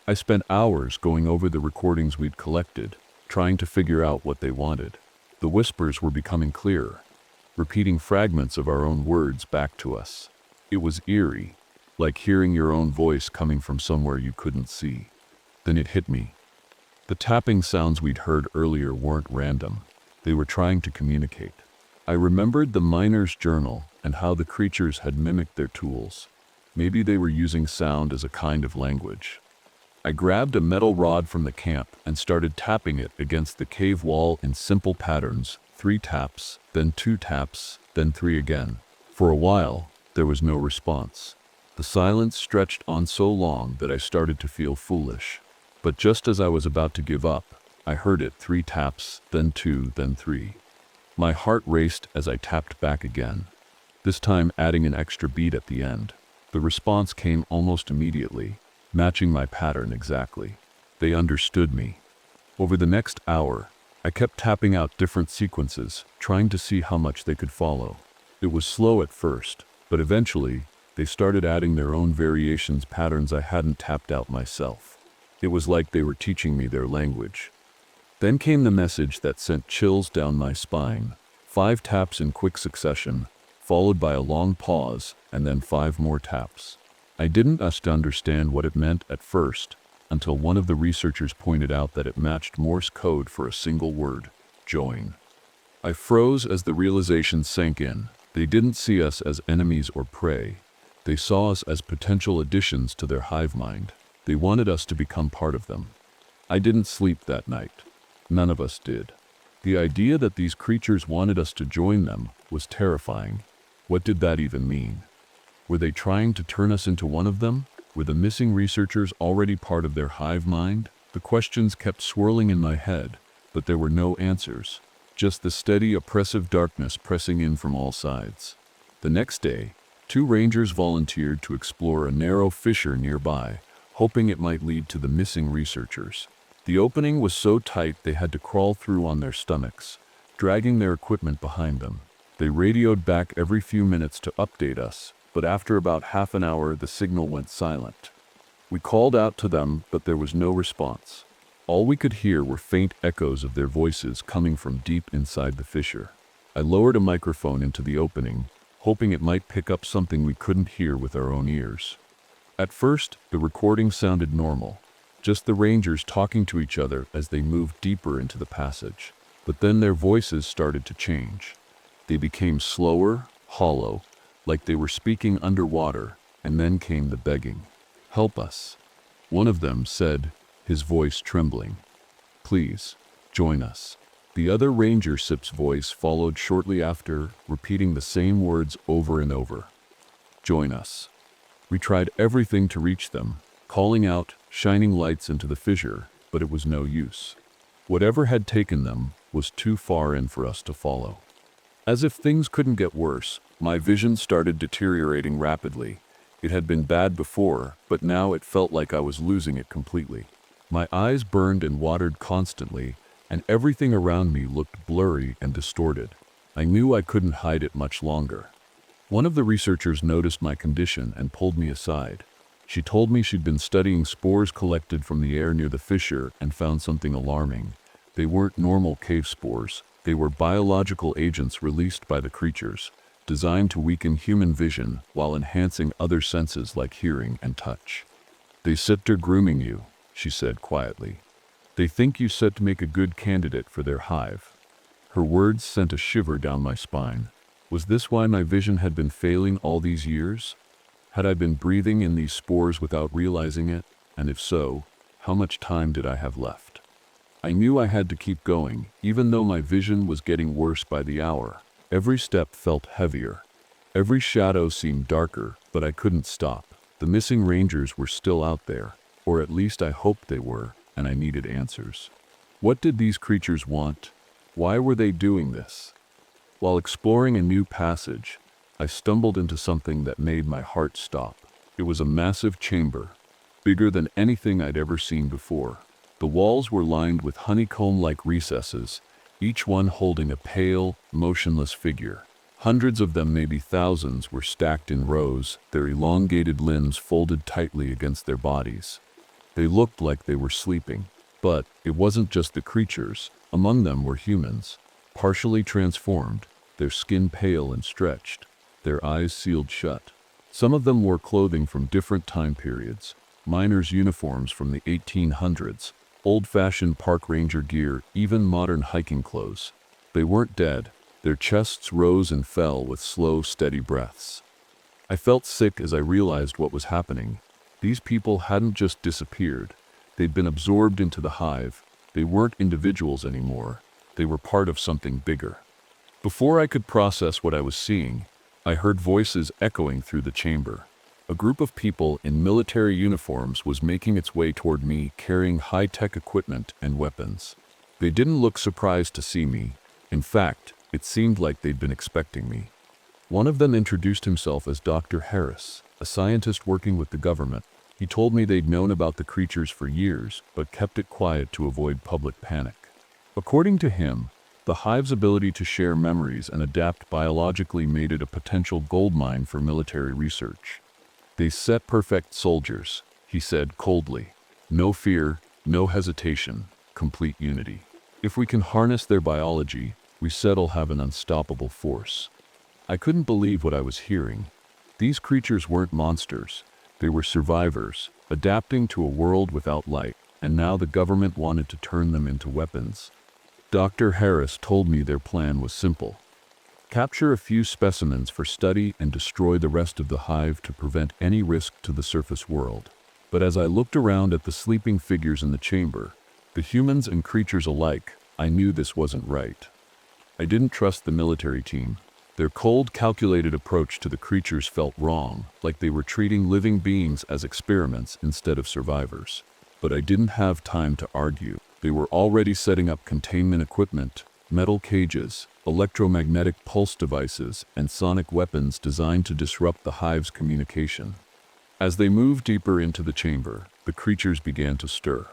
A: I spent hours going over the recordings we'd collected, trying to figure out what they wanted. The whispers were becoming clearer, repeating fragments of our own words back to us. It was eerie, like hearing your own voice coming from somewhere you couldn't see. Then it hit me. The tapping sounds we'd heard earlier weren't random. They were trying to communicate. I remembered the miner's journal and how the creatures had mimicked their tools. Maybe they were using sound as a kind of language. I grabbed a metal rod from the camp and started tapping it against the cave wall in simple patterns, 3 taps, then 2 taps, then 3 again. For a while, there was no response. The silence stretched on so long that I started to feel foolish. But just as I was about to give up, I heard it 3 taps, then 2, then 3. My heart raced as I tapped back again, this time adding an extra beat at the end. The response came almost immediately, matching my pattern exactly. They understood me. Over the next hour, I kept tapping out different sequences, trying to see how much they could follow. It was slow at first, but eventually, they started adding their own variations, patterns I hadn't tapped out myself. It was like they were teaching me their language. Then came the message that sent chills down my spine. 5 taps in quick succession, followed by a long pause, and then 5 more taps. I didn't understand what it meant at first, until one of the researchers pointed out that it matched Morse code for a single word: join. I froze as the realization sank in. They didn't see us as enemies or prey. They saw us as potential additions to their hive mind. They wanted us to become part of them. I didn't sleep that night. None of us did. The idea that these creatures wanted us to join them was terrifying. What did that even mean? Were they trying to turn us into one of them? Were the missing researchers already part of their hive mind? The questions kept swirling in my head, but there were no answers. Just the steady, oppressive darkness pressing in from all sides. The next day, 2 rangers volunteered to explore a narrow fissure nearby, hoping it might lead to the missing researchers. The opening was so tight they had to crawl through on their stomachs, dragging their equipment behind them. They radioed back every few minutes to update us, but after about half an hour the signal went silent. We called out to them, but there was no response. All we could hear were faint echoes of their voices coming from deep inside the fissure. I lowered a microphone into the opening, hoping it might pick up something we couldn't hear with our own ears. At first, the recording sounded normal, just the rangers talking to each other as they moved deeper into the passage. But then their voices started to change. They became slower, hollow, like they were speaking underwater, and then came the begging. "Help us," one of them said, his voice trembling. "Please, join us." The other ranger Sip's voice followed shortly after, repeating the same words over and over. "Join us." We tried everything to reach them, calling out, shining lights into the fissure, but it was no use. Whatever had taken them was too far in for us to follow. As if things couldn't get worse, my vision started deteriorating rapidly. It had been bad before, but now it felt like I was losing it completely. My eyes burned and watered constantly, and everything around me looked blurry and distorted. I knew I couldn't hide it much longer. One of the researchers noticed my condition and pulled me aside. She told me she'd been studying spores collected from the air near the fissure and found something alarming. They weren't normal cave spores. They were biological agents released by the creatures, designed to weaken human vision while enhancing other senses like hearing and touch. "They said they're grooming you," she said quietly. "They think you said to make a good candidate for their hive." Her words sent a shiver down my spine. Was this why my vision had been failing all these years? Had I been breathing in these spores without realizing it? And if so, how much time did I have left? I knew I had to keep going, even though my vision was getting worse by the hour. Every step felt heavier. Every shadow seemed darker, but I couldn't stop. The missing rangers were still out there, or at least I hoped they were, and I needed answers. What did these creatures want? Why were they doing this? While exploring a new passage, I stumbled into something that made my heart stop. It was a massive chamber, bigger than anything I'd ever seen before. The walls were lined with honeycomb-like recesses, each one holding a pale, motionless figure. Hundreds of them, maybe thousands, were stacked in rows, their elongated limbs folded tightly against their bodies. They looked like they were sleeping. But it wasn't just the creatures. Among them were humans, partially transformed, their skin pale and stretched, their eyes sealed shut. Some of them wore clothing from different time periods, miners' uniforms from the 1800s, old-fashioned park ranger gear, even modern hiking clothes. They weren't dead. Their chests rose and fell with slow, steady breaths. I felt sick as I realized what was happening. These people hadn't just disappeared. They'd been absorbed into the hive. They weren't individuals anymore. They were part of something bigger. Before I could process what I was seeing, I heard voices echoing through the chamber. A group of people in military uniforms was making its way toward me, carrying high-tech equipment and weapons. They didn't look surprised to see me. In fact, it seemed like they'd been expecting me. One of them introduced himself as Dr. Harris, a scientist working with the government. He told me they'd known about the creatures for years, but kept it quiet to avoid public panic. According to him, the hive's ability to share memories and adapt biologically made it a potential goldmine for military research. "They set perfect soldiers," he said coldly. "No fear, no hesitation, complete unity. If we can harness their biology, we said'll have an unstoppable force." I couldn't believe what I was hearing. These creatures weren't monsters. They were survivors, adapting to a world without light, and now the government wanted to turn them into weapons. Dr. Harris told me their plan was simple. Capture a few specimens for study and destroy the rest of the hive to prevent any risk to the surface world. But as I looked around at the sleeping figures in the chamber, the humans and creatures alike, I knew this wasn't right. I didn't trust the military team. Their cold, calculated approach to the creatures felt wrong, like they were treating living beings as experiments instead of survivors. But I didn't have time to argue. They were already setting up containment equipment, metal cages, electromagnetic pulse devices, and sonic weapons designed to disrupt the hive's communication. As they moved deeper into the chamber, the creatures began to stir.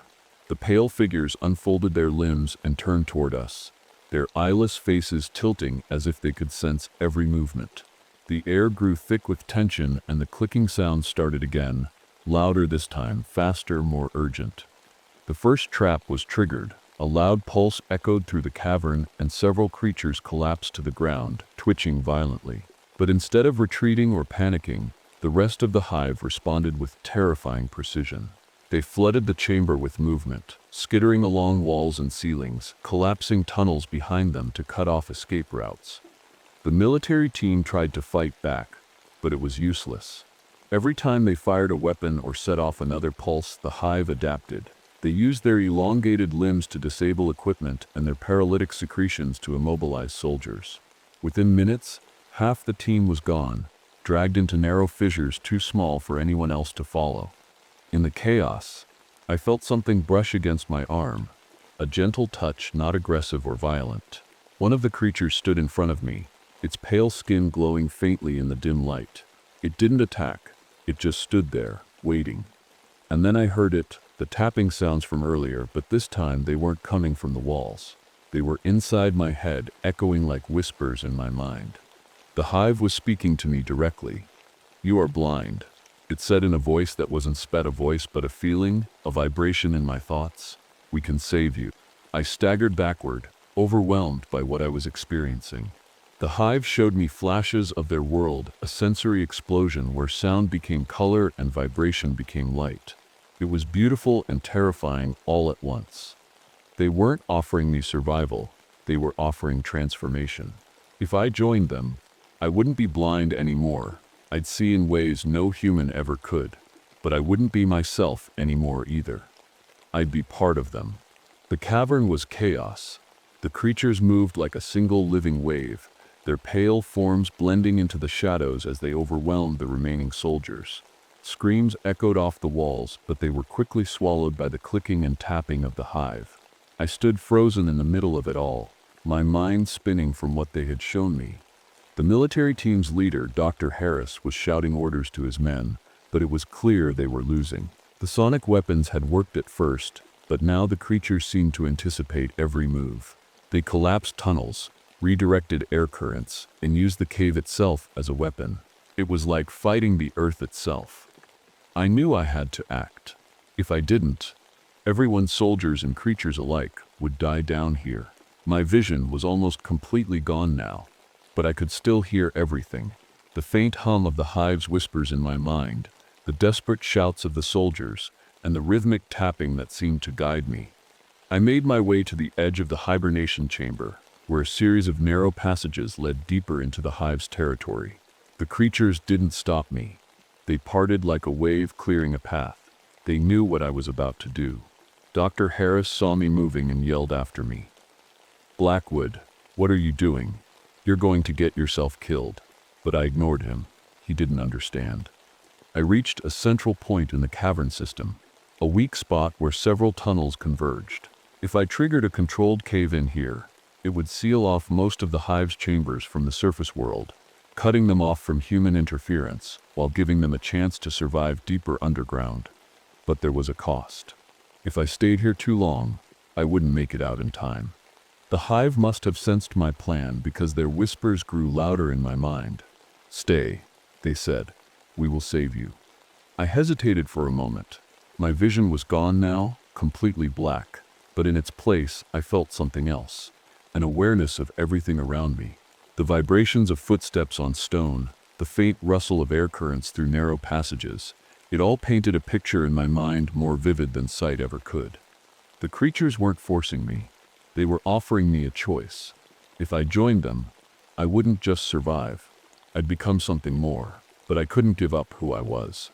A: The pale figures unfolded their limbs and turned toward us, their eyeless faces tilting as if they could sense every movement. The air grew thick with tension and the clicking sound started again, louder this time, faster, more urgent. The first trap was triggered. A loud pulse echoed through the cavern and several creatures collapsed to the ground, twitching violently. But instead of retreating or panicking, the rest of the hive responded with terrifying precision. They flooded the chamber with movement, skittering along walls and ceilings, collapsing tunnels behind them to cut off escape routes. The military team tried to fight back, but it was useless. Every time they fired a weapon or set off another pulse, the hive adapted. They used their elongated limbs to disable equipment and their paralytic secretions to immobilize soldiers. Within minutes, half the team was gone, dragged into narrow fissures too small for anyone else to follow. In the chaos, I felt something brush against my arm, a gentle touch, not aggressive or violent. One of the creatures stood in front of me, its pale skin glowing faintly in the dim light. It didn't attack, it just stood there, waiting. And then I heard it, the tapping sounds from earlier, but this time they weren't coming from the walls. They were inside my head, echoing like whispers in my mind. The hive was speaking to me directly. "You are blind," it said in a voice that wasn't a voice but a feeling, a vibration in my thoughts. "We can save you." I staggered backward, overwhelmed by what I was experiencing. The hive showed me flashes of their world, a sensory explosion where sound became color and vibration became light. It was beautiful and terrifying all at once. They weren't offering me survival, they were offering transformation. If I joined them, I wouldn't be blind anymore. I'd see in ways no human ever could. But I wouldn't be myself anymore either. I'd be part of them. The cavern was chaos. The creatures moved like a single living wave, their pale forms blending into the shadows as they overwhelmed the remaining soldiers. Screams echoed off the walls, but they were quickly swallowed by the clicking and tapping of the hive. I stood frozen in the middle of it all, my mind spinning from what they had shown me. The military team's leader, Dr. Harris, was shouting orders to his men, but it was clear they were losing. The sonic weapons had worked at first, but now the creatures seemed to anticipate every move. They collapsed tunnels, redirected air currents, and used the cave itself as a weapon. It was like fighting the earth itself. I knew I had to act. If I didn't, everyone, soldiers and creatures alike, would die down here. My vision was almost completely gone now, but I could still hear everything. The faint hum of the hive's whispers in my mind, the desperate shouts of the soldiers, and the rhythmic tapping that seemed to guide me. I made my way to the edge of the hibernation chamber, where a series of narrow passages led deeper into the hive's territory. The creatures didn't stop me. They parted like a wave clearing a path. They knew what I was about to do. Dr. Harris saw me moving and yelled after me. "Blackwood, what are you doing? You're going to get yourself killed." But I ignored him. He didn't understand. I reached a central point in the cavern system, a weak spot where several tunnels converged. If I triggered a controlled cave-in here, it would seal off most of the hive's chambers from the surface world, cutting them off from human interference while giving them a chance to survive deeper underground. But there was a cost. If I stayed here too long, I wouldn't make it out in time. The hive must have sensed my plan because their whispers grew louder in my mind. "Stay," they said. "We will save you." I hesitated for a moment. My vision was gone now, completely black, but in its place I felt something else, an awareness of everything around me. The vibrations of footsteps on stone, the faint rustle of air currents through narrow passages, it all painted a picture in my mind more vivid than sight ever could. The creatures weren't forcing me. They were offering me a choice. If I joined them, I wouldn't just survive. I'd become something more, but I couldn't give up who I was.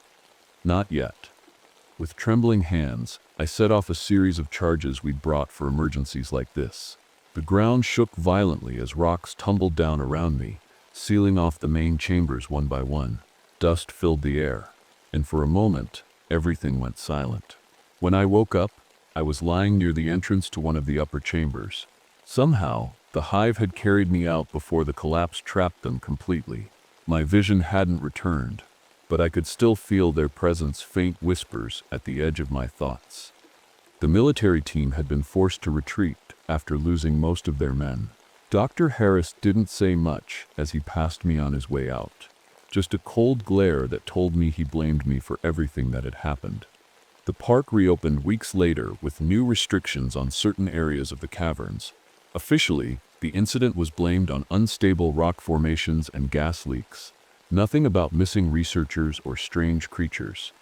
A: Not yet. With trembling hands, I set off a series of charges we'd brought for emergencies like this. The ground shook violently as rocks tumbled down around me, sealing off the main chambers one by one. Dust filled the air, and for a moment, everything went silent. When I woke up, I was lying near the entrance to one of the upper chambers. Somehow, the hive had carried me out before the collapse trapped them completely. My vision hadn't returned, but I could still feel their presence, faint whispers at the edge of my thoughts. The military team had been forced to retreat after losing most of their men. Dr. Harris didn't say much as he passed me on his way out. Just a cold glare that told me he blamed me for everything that had happened. The park reopened weeks later with new restrictions on certain areas of the caverns. Officially, the incident was blamed on unstable rock formations and gas leaks. Nothing about missing researchers or strange creatures.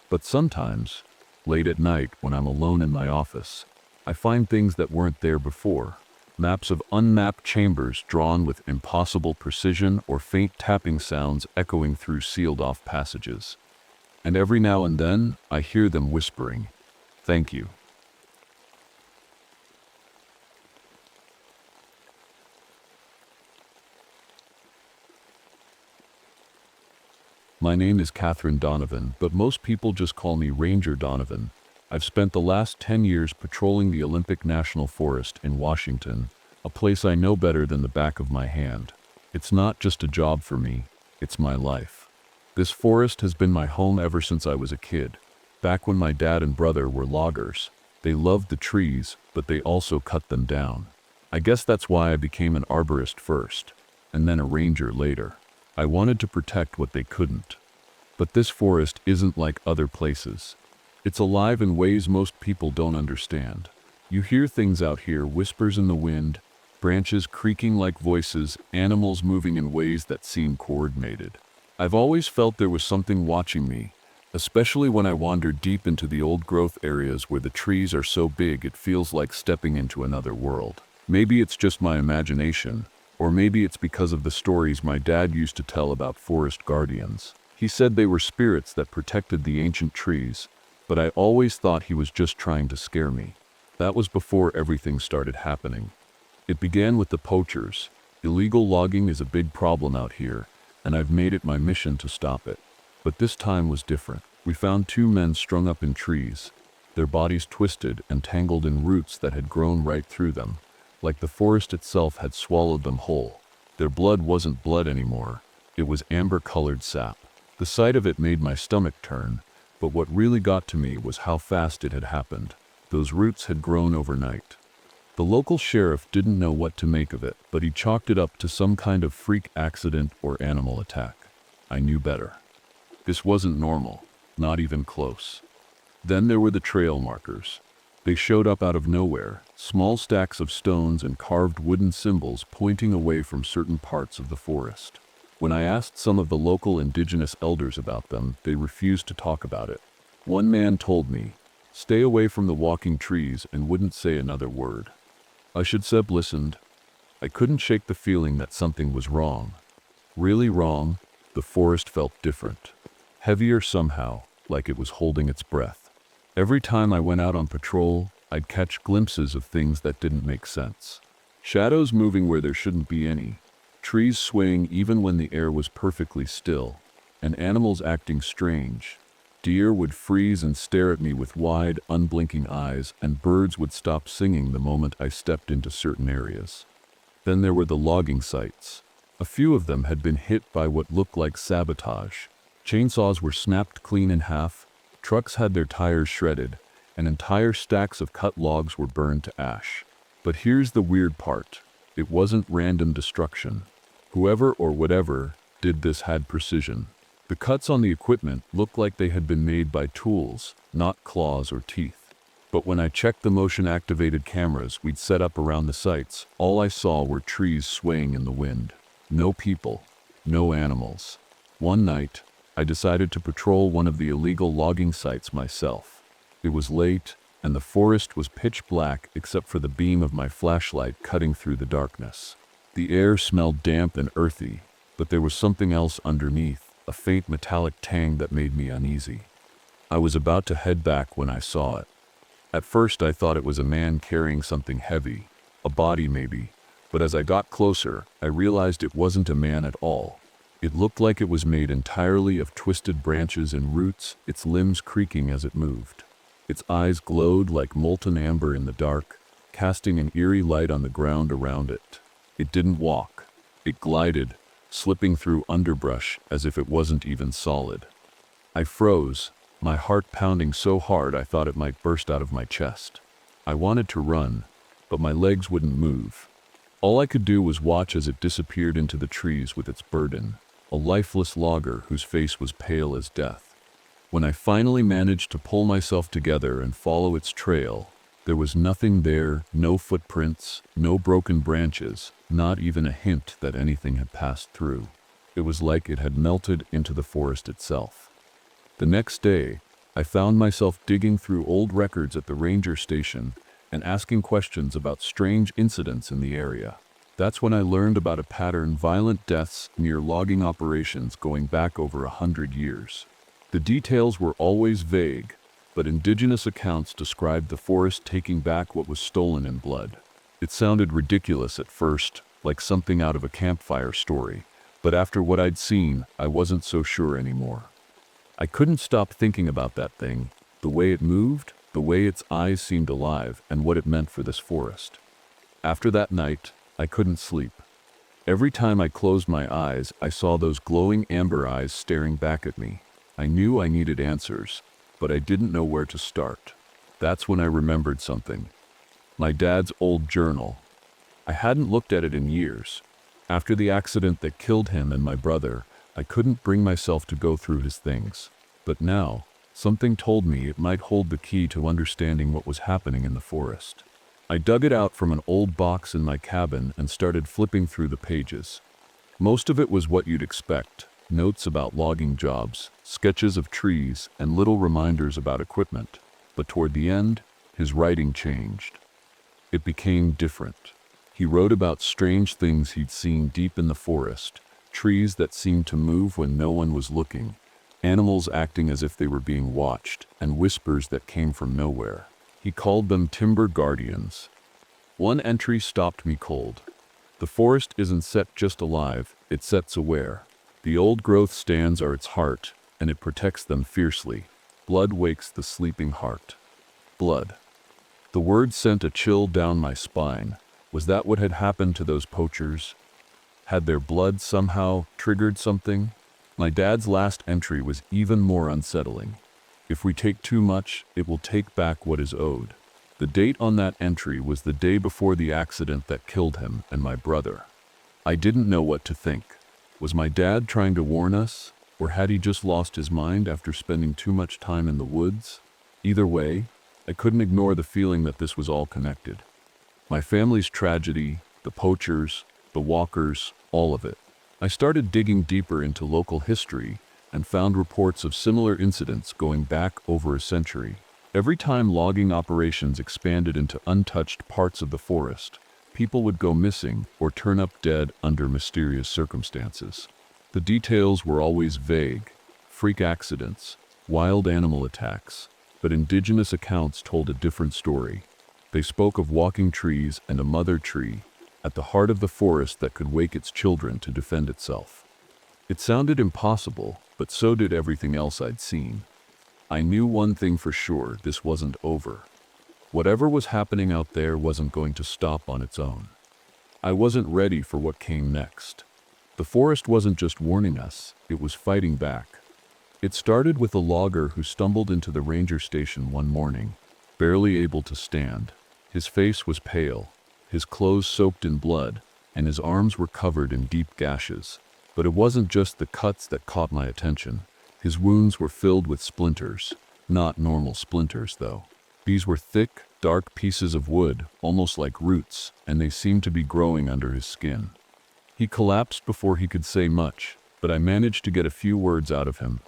A: But sometimes, late at night when I'm alone in my office, I find things that weren't there before. Maps of unmapped chambers drawn with impossible precision or faint tapping sounds echoing through sealed-off passages. And every now and then, I hear them whispering, "Thank you." My name is Catherine Donovan, but most people just call me Ranger Donovan. I've spent the last 10 years patrolling the Olympic National Forest in Washington, a place I know better than the back of my hand. It's not just a job for me, it's my life. This forest has been my home ever since I was a kid. Back when my dad and brother were loggers, they loved the trees, but they also cut them down. I guess that's why I became an arborist first, and then a ranger later. I wanted to protect what they couldn't. But this forest isn't like other places. It's alive in ways most people don't understand. You hear things out here, whispers in the wind, branches creaking like voices, animals moving in ways that seem coordinated. I've always felt there was something watching me, especially when I wander deep into the old growth areas where the trees are so big it feels like stepping into another world. Maybe it's just my imagination, or maybe it's because of the stories my dad used to tell about forest guardians. He said they were spirits that protected the ancient trees, but I always thought he was just trying to scare me. That was before everything started happening. It began with the poachers. Illegal logging is a big problem out here, and I've made it my mission to stop it. But this time was different. We found two men strung up in trees, their bodies twisted and tangled in roots that had grown right through them, like the forest itself had swallowed them whole. Their blood wasn't blood anymore, it was amber-colored sap. The sight of it made my stomach turn, but what really got to me was how fast it had happened. Those roots had grown overnight. The local sheriff didn't know what to make of it, but he chalked it up to some kind of freak accident or animal attack. I knew better. This wasn't normal, not even close. Then there were the trail markers. They showed up out of nowhere, small stacks of stones and carved wooden symbols pointing away from certain parts of the forest. When I asked some of the local indigenous elders about them, they refused to talk about it. One man told me, "Stay away from the walking trees," and wouldn't say another word. I should have listened. I couldn't shake the feeling that something was wrong. Really wrong. The forest felt different. Heavier somehow, like it was holding its breath. Every time I went out on patrol, I'd catch glimpses of things that didn't make sense. Shadows moving where there shouldn't be any. Trees swaying even when the air was perfectly still. And animals acting strange. Deer would freeze and stare at me with wide, unblinking eyes, and birds would stop singing the moment I stepped into certain areas. Then there were the logging sites. A few of them had been hit by what looked like sabotage. Chainsaws were snapped clean in half, trucks had their tires shredded, and entire stacks of cut logs were burned to ash. But here's the weird part. It wasn't random destruction. Whoever or whatever did this had precision. The cuts on the equipment looked like they had been made by tools, not claws or teeth. But when I checked the motion-activated cameras we'd set up around the sites, all I saw were trees swaying in the wind. No people, no animals. One night, I decided to patrol one of the illegal logging sites myself. It was late, and the forest was pitch black except for the beam of my flashlight cutting through the darkness. The air smelled damp and earthy, but there was something else underneath. A faint metallic tang that made me uneasy. I was about to head back when I saw it. At first I thought it was a man carrying something heavy, a body maybe, but as I got closer, I realized it wasn't a man at all. It looked like it was made entirely of twisted branches and roots, its limbs creaking as it moved. Its eyes glowed like molten amber in the dark, casting an eerie light on the ground around it. It didn't walk. It glided, slipping through underbrush as if it wasn't even solid. I froze, my heart pounding so hard I thought it might burst out of my chest. I wanted to run, but my legs wouldn't move. All I could do was watch as it disappeared into the trees with its burden, a lifeless logger whose face was pale as death. When I finally managed to pull myself together and follow its trail, there was nothing there, no footprints, no broken branches, not even a hint that anything had passed through. It was like it had melted into the forest itself. The next day, I found myself digging through old records at the ranger station and asking questions about strange incidents in the area. That's when I learned about a pattern: violent deaths near logging operations going back over 100 years. The details were always vague, but indigenous accounts described the forest taking back what was stolen in blood. It sounded ridiculous at first, like something out of a campfire story, but after what I'd seen, I wasn't so sure anymore. I couldn't stop thinking about that thing, the way it moved, the way its eyes seemed alive, and what it meant for this forest. After that night, I couldn't sleep. Every time I closed my eyes, I saw those glowing amber eyes staring back at me. I knew I needed answers, but I didn't know where to start. That's when I remembered something. My dad's old journal. I hadn't looked at it in years. After the accident that killed him and my brother, I couldn't bring myself to go through his things. But now, something told me it might hold the key to understanding what was happening in the forest. I dug it out from an old box in my cabin and started flipping through the pages. Most of it was what you'd expect: notes about logging jobs, sketches of trees, and little reminders about equipment. But toward the end, his writing changed. It became different. He wrote about strange things he'd seen deep in the forest, trees that seemed to move when no one was looking, animals acting as if they were being watched, and whispers that came from nowhere. He called them timber guardians. One entry stopped me cold. The forest isn't set just alive, it sets aware. The old growth stands are its heart, and it protects them fiercely. Blood wakes the sleeping heart. Blood. The word sent a chill down my spine. Was that what had happened to those poachers? Had their blood somehow triggered something? My dad's last entry was even more unsettling. If we take too much, it will take back what is owed. The date on that entry was the day before the accident that killed him and my brother. I didn't know what to think. Was my dad trying to warn us? Or had he just lost his mind after spending too much time in the woods? Either way, I couldn't ignore the feeling that this was all connected. My family's tragedy, the poachers, the walkers, all of it. I started digging deeper into local history and found reports of similar incidents going back over a century. Every time logging operations expanded into untouched parts of the forest, people would go missing or turn up dead under mysterious circumstances. The details were always vague: freak accidents, wild animal attacks, but indigenous accounts told a different story. They spoke of walking trees and a mother tree at the heart of the forest that could wake its children to defend itself. It sounded impossible, but so did everything else I'd seen. I knew one thing for sure: this wasn't over. Whatever was happening out there wasn't going to stop on its own. I wasn't ready for what came next. The forest wasn't just warning us, it was fighting back. It started with a logger who stumbled into the ranger station one morning, barely able to stand. His face was pale, his clothes soaked in blood, and his arms were covered in deep gashes. But it wasn't just the cuts that caught my attention. His wounds were filled with splinters. Not normal splinters, though. These were thick, dark pieces of wood, almost like roots, and they seemed to be growing under his skin. He collapsed before he could say much, but I managed to get a few words out of him.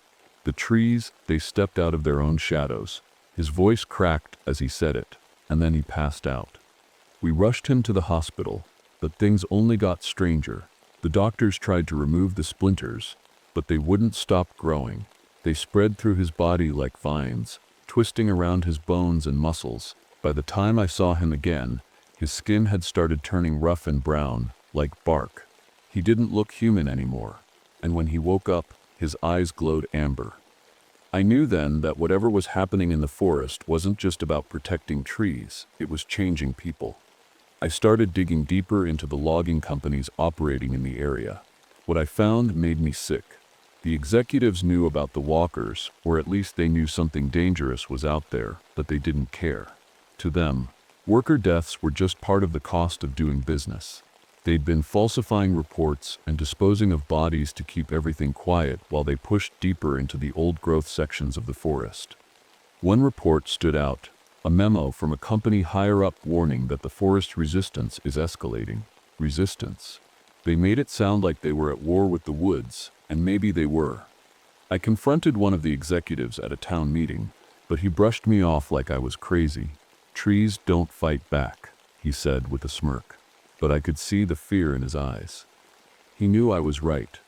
A: The trees, they stepped out of their own shadows. His voice cracked as he said it, and then he passed out. We rushed him to the hospital, but things only got stranger. The doctors tried to remove the splinters, but they wouldn't stop growing. They spread through his body like vines, twisting around his bones and muscles. By the time I saw him again, his skin had started turning rough and brown, like bark. He didn't look human anymore, and when he woke up, his eyes glowed amber. I knew then that whatever was happening in the forest wasn't just about protecting trees, it was changing people. I started digging deeper into the logging companies operating in the area. What I found made me sick. The executives knew about the walkers, or at least they knew something dangerous was out there, but they didn't care. To them, worker deaths were just part of the cost of doing business. They'd been falsifying reports and disposing of bodies to keep everything quiet while they pushed deeper into the old-growth sections of the forest. One report stood out, a memo from a company higher up warning that the forest resistance is escalating. Resistance. They made it sound like they were at war with the woods, and maybe they were. I confronted one of the executives at a town meeting, but he brushed me off like I was crazy. "Trees don't fight back," he said with a smirk. But I could see the fear in his eyes. He knew I was right.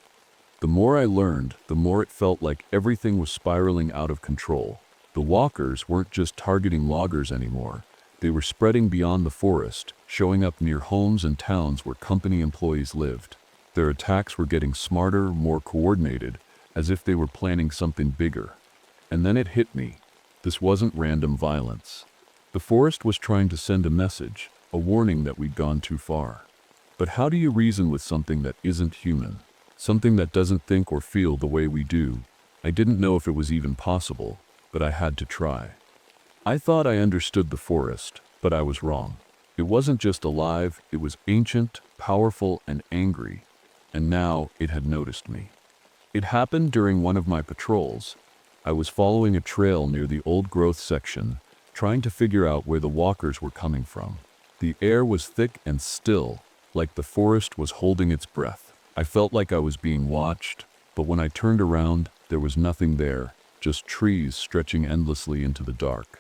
A: The more I learned, the more it felt like everything was spiraling out of control. The walkers weren't just targeting loggers anymore. They were spreading beyond the forest, showing up near homes and towns where company employees lived. Their attacks were getting smarter, more coordinated, as if they were planning something bigger. And then it hit me. The This wasn't random violence. The forest was trying to send a message, a warning that we'd gone too far. But how do you reason with something that isn't human? Something that doesn't think or feel the way we do? I didn't know if it was even possible, but I had to try. I thought I understood the forest, but I was wrong. It wasn't just alive, it was ancient, powerful, and angry. And now it had noticed me. It happened during one of my patrols. I was following a trail near the old growth section, trying to figure out where the walkers were coming from. The air was thick and still, like the forest was holding its breath. I felt like I was being watched, but when I turned around, there was nothing there, just trees stretching endlessly into the dark.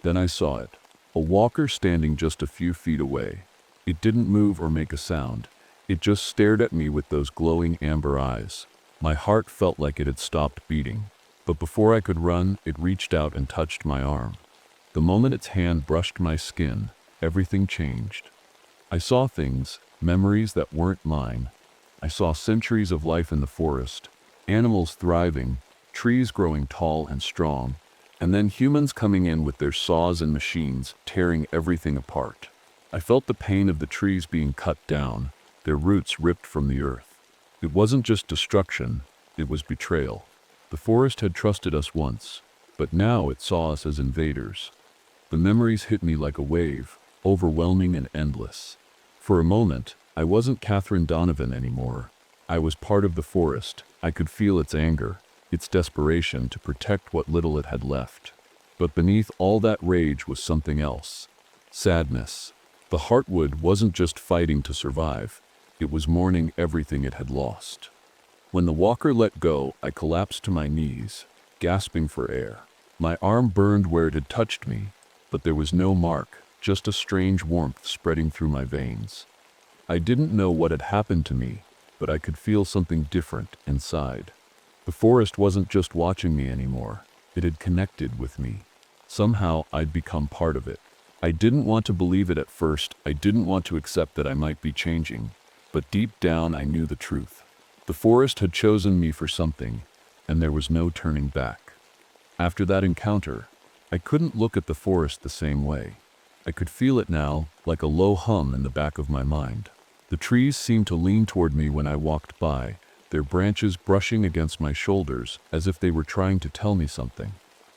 A: Then I saw it, a walker standing just a few feet away. It didn't move or make a sound. It just stared at me with those glowing amber eyes. My heart felt like it had stopped beating, but before I could run, it reached out and touched my arm. The moment its hand brushed my skin, everything changed. I saw things, memories that weren't mine. I saw centuries of life in the forest, animals thriving, trees growing tall and strong, and then humans coming in with their saws and machines, tearing everything apart. I felt the pain of the trees being cut down, their roots ripped from the earth. It wasn't just destruction, it was betrayal. The forest had trusted us once, but now it saw us as invaders. The memories hit me like a wave, overwhelming and endless. For a moment, I wasn't Catherine Donovan anymore. I was part of the forest. I could feel its anger, its desperation to protect what little it had left. But beneath all that rage was something else. Sadness. The heartwood wasn't just fighting to survive. It was mourning everything it had lost. When the walker let go, I collapsed to my knees, gasping for air. My arm burned where it had touched me, but there was no mark, just a strange warmth spreading through my veins. I didn't know what had happened to me, but I could feel something different inside. The forest wasn't just watching me anymore. It had connected with me. Somehow I'd become part of it. I didn't want to believe it at first. I didn't want to accept that I might be changing. But deep down I knew the truth. The forest had chosen me for something, and there was no turning back. After that encounter, I couldn't look at the forest the same way. I could feel it now, like a low hum in the back of my mind. The trees seemed to lean toward me when I walked by, their branches brushing against my shoulders as if they were trying to tell me something.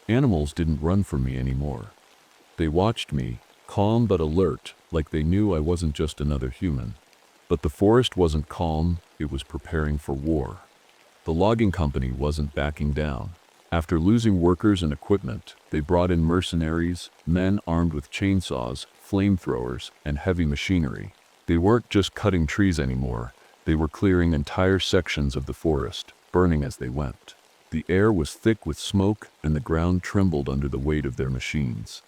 A: Animals didn't run from me anymore. They watched me, calm but alert, like they knew I wasn't just another human. But the forest wasn't calm, it was preparing for war. The logging company wasn't backing down. After losing workers and equipment, they brought in mercenaries, men armed with chainsaws, flamethrowers, and heavy machinery. They weren't just cutting trees anymore, they were clearing entire sections of the forest, burning as they went. The air was thick with smoke, and the ground trembled under the weight of their machines.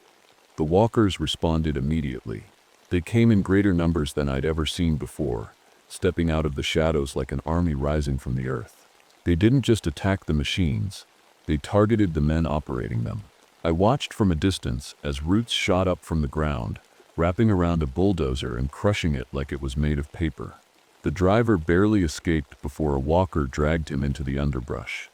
A: The walkers responded immediately. They came in greater numbers than I'd ever seen before, stepping out of the shadows like an army rising from the earth. They didn't just attack the machines, they targeted the men operating them. I watched from a distance as roots shot up from the ground, wrapping around a bulldozer and crushing it like it was made of paper. The driver barely escaped before a walker dragged him into the underbrush.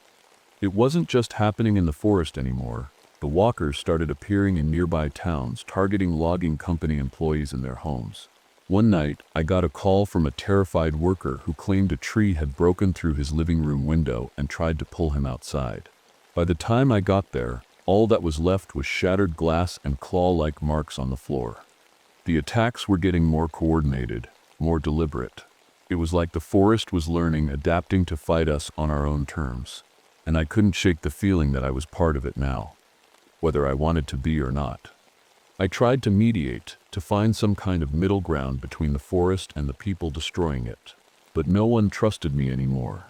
A: It wasn't just happening in the forest anymore. The walkers started appearing in nearby towns, targeting logging company employees in their homes. One night, I got a call from a terrified worker who claimed a tree had broken through his living room window and tried to pull him outside. By the time I got there, all that was left was shattered glass and claw-like marks on the floor. The attacks were getting more coordinated, more deliberate. It was like the forest was learning, adapting to fight us on our own terms. And I couldn't shake the feeling that I was part of it now, whether I wanted to be or not. I tried to mediate, to find some kind of middle ground between the forest and the people destroying it. But no one trusted me anymore.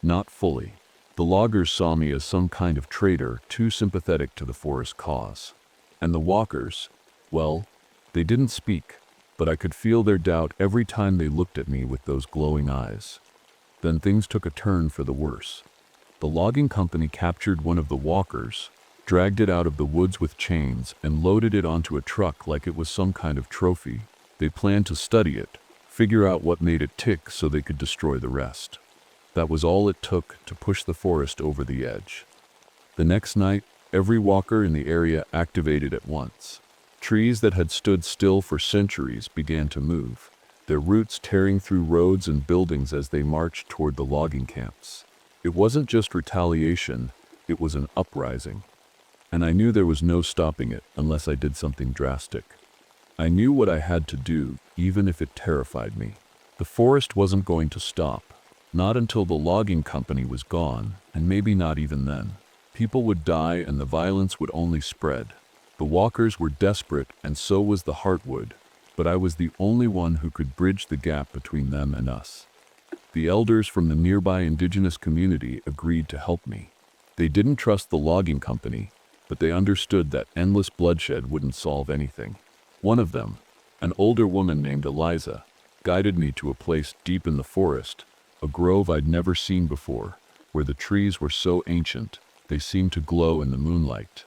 A: Not fully. The loggers saw me as some kind of traitor, too sympathetic to the forest cause. And the walkers, well, they didn't speak, but I could feel their doubt every time they looked at me with those glowing eyes. Then things took a turn for the worse. The logging company captured one of the walkers, dragged it out of the woods with chains, and loaded it onto a truck like it was some kind of trophy. They planned to study it, figure out what made it tick so they could destroy the rest. That was all it took to push the forest over the edge. The next night, Every walker in the area activated at once. Trees that had stood still for centuries began to move, their roots tearing through roads and buildings as they marched toward the logging camps. It wasn't just retaliation, it was an uprising. And I knew there was no stopping it unless I did something drastic. I knew what I had to do, even if it terrified me. The forest wasn't going to stop, not until the logging company was gone, and maybe not even then. People would die and the violence would only spread. The walkers were desperate and so was the heartwood, but I was the only one who could bridge the gap between them and us. The elders from the nearby indigenous community agreed to help me. They didn't trust the logging company, but they understood that endless bloodshed wouldn't solve anything. One of them, an older woman named Eliza, guided me to a place deep in the forest, a grove I'd never seen before, where the trees were so ancient they seemed to glow in the moonlight.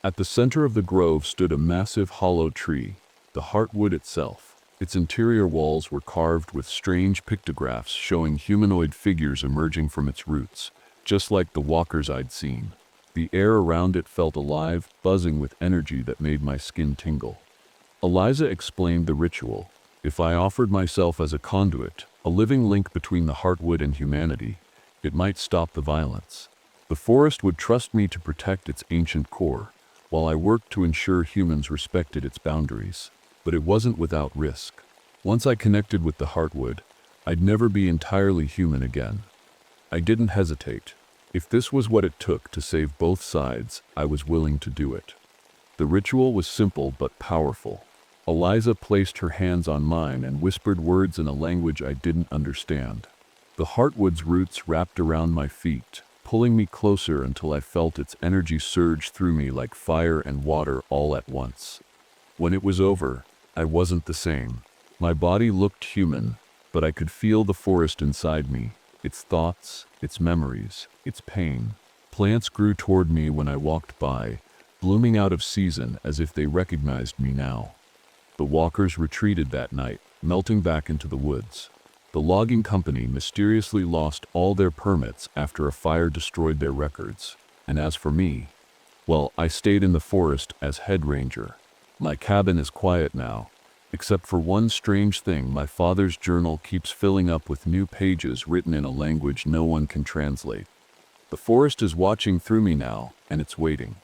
A: At the center of the grove stood a massive hollow tree, the heartwood itself. Its interior walls were carved with strange pictographs showing humanoid figures emerging from its roots, just like the walkers I'd seen. The air around it felt alive, buzzing with energy that made my skin tingle. Eliza explained the ritual. If I offered myself as a conduit, a living link between the heartwood and humanity, it might stop the violence. The forest would trust me to protect its ancient core, while I worked to ensure humans respected its boundaries. But it wasn't without risk. Once I connected with the heartwood, I'd never be entirely human again. I didn't hesitate. If this was what it took to save both sides, I was willing to do it. The ritual was simple but powerful. Eliza placed her hands on mine and whispered words in a language I didn't understand. The heartwood's roots wrapped around my feet, pulling me closer until I felt its energy surge through me like fire and water all at once. When it was over, I wasn't the same. My body looked human, but I could feel the forest inside me, its thoughts, its memories, its pain. Plants grew toward me when I walked by, blooming out of season as if they recognized me now. The walkers retreated that night, melting back into the woods. The logging company mysteriously lost all their permits after a fire destroyed their records. And as for me, well, I stayed in the forest as head ranger. My cabin is quiet now, except for one strange thing: my father's journal keeps filling up with new pages written in a language no one can translate. The forest is watching through me now, and it's waiting.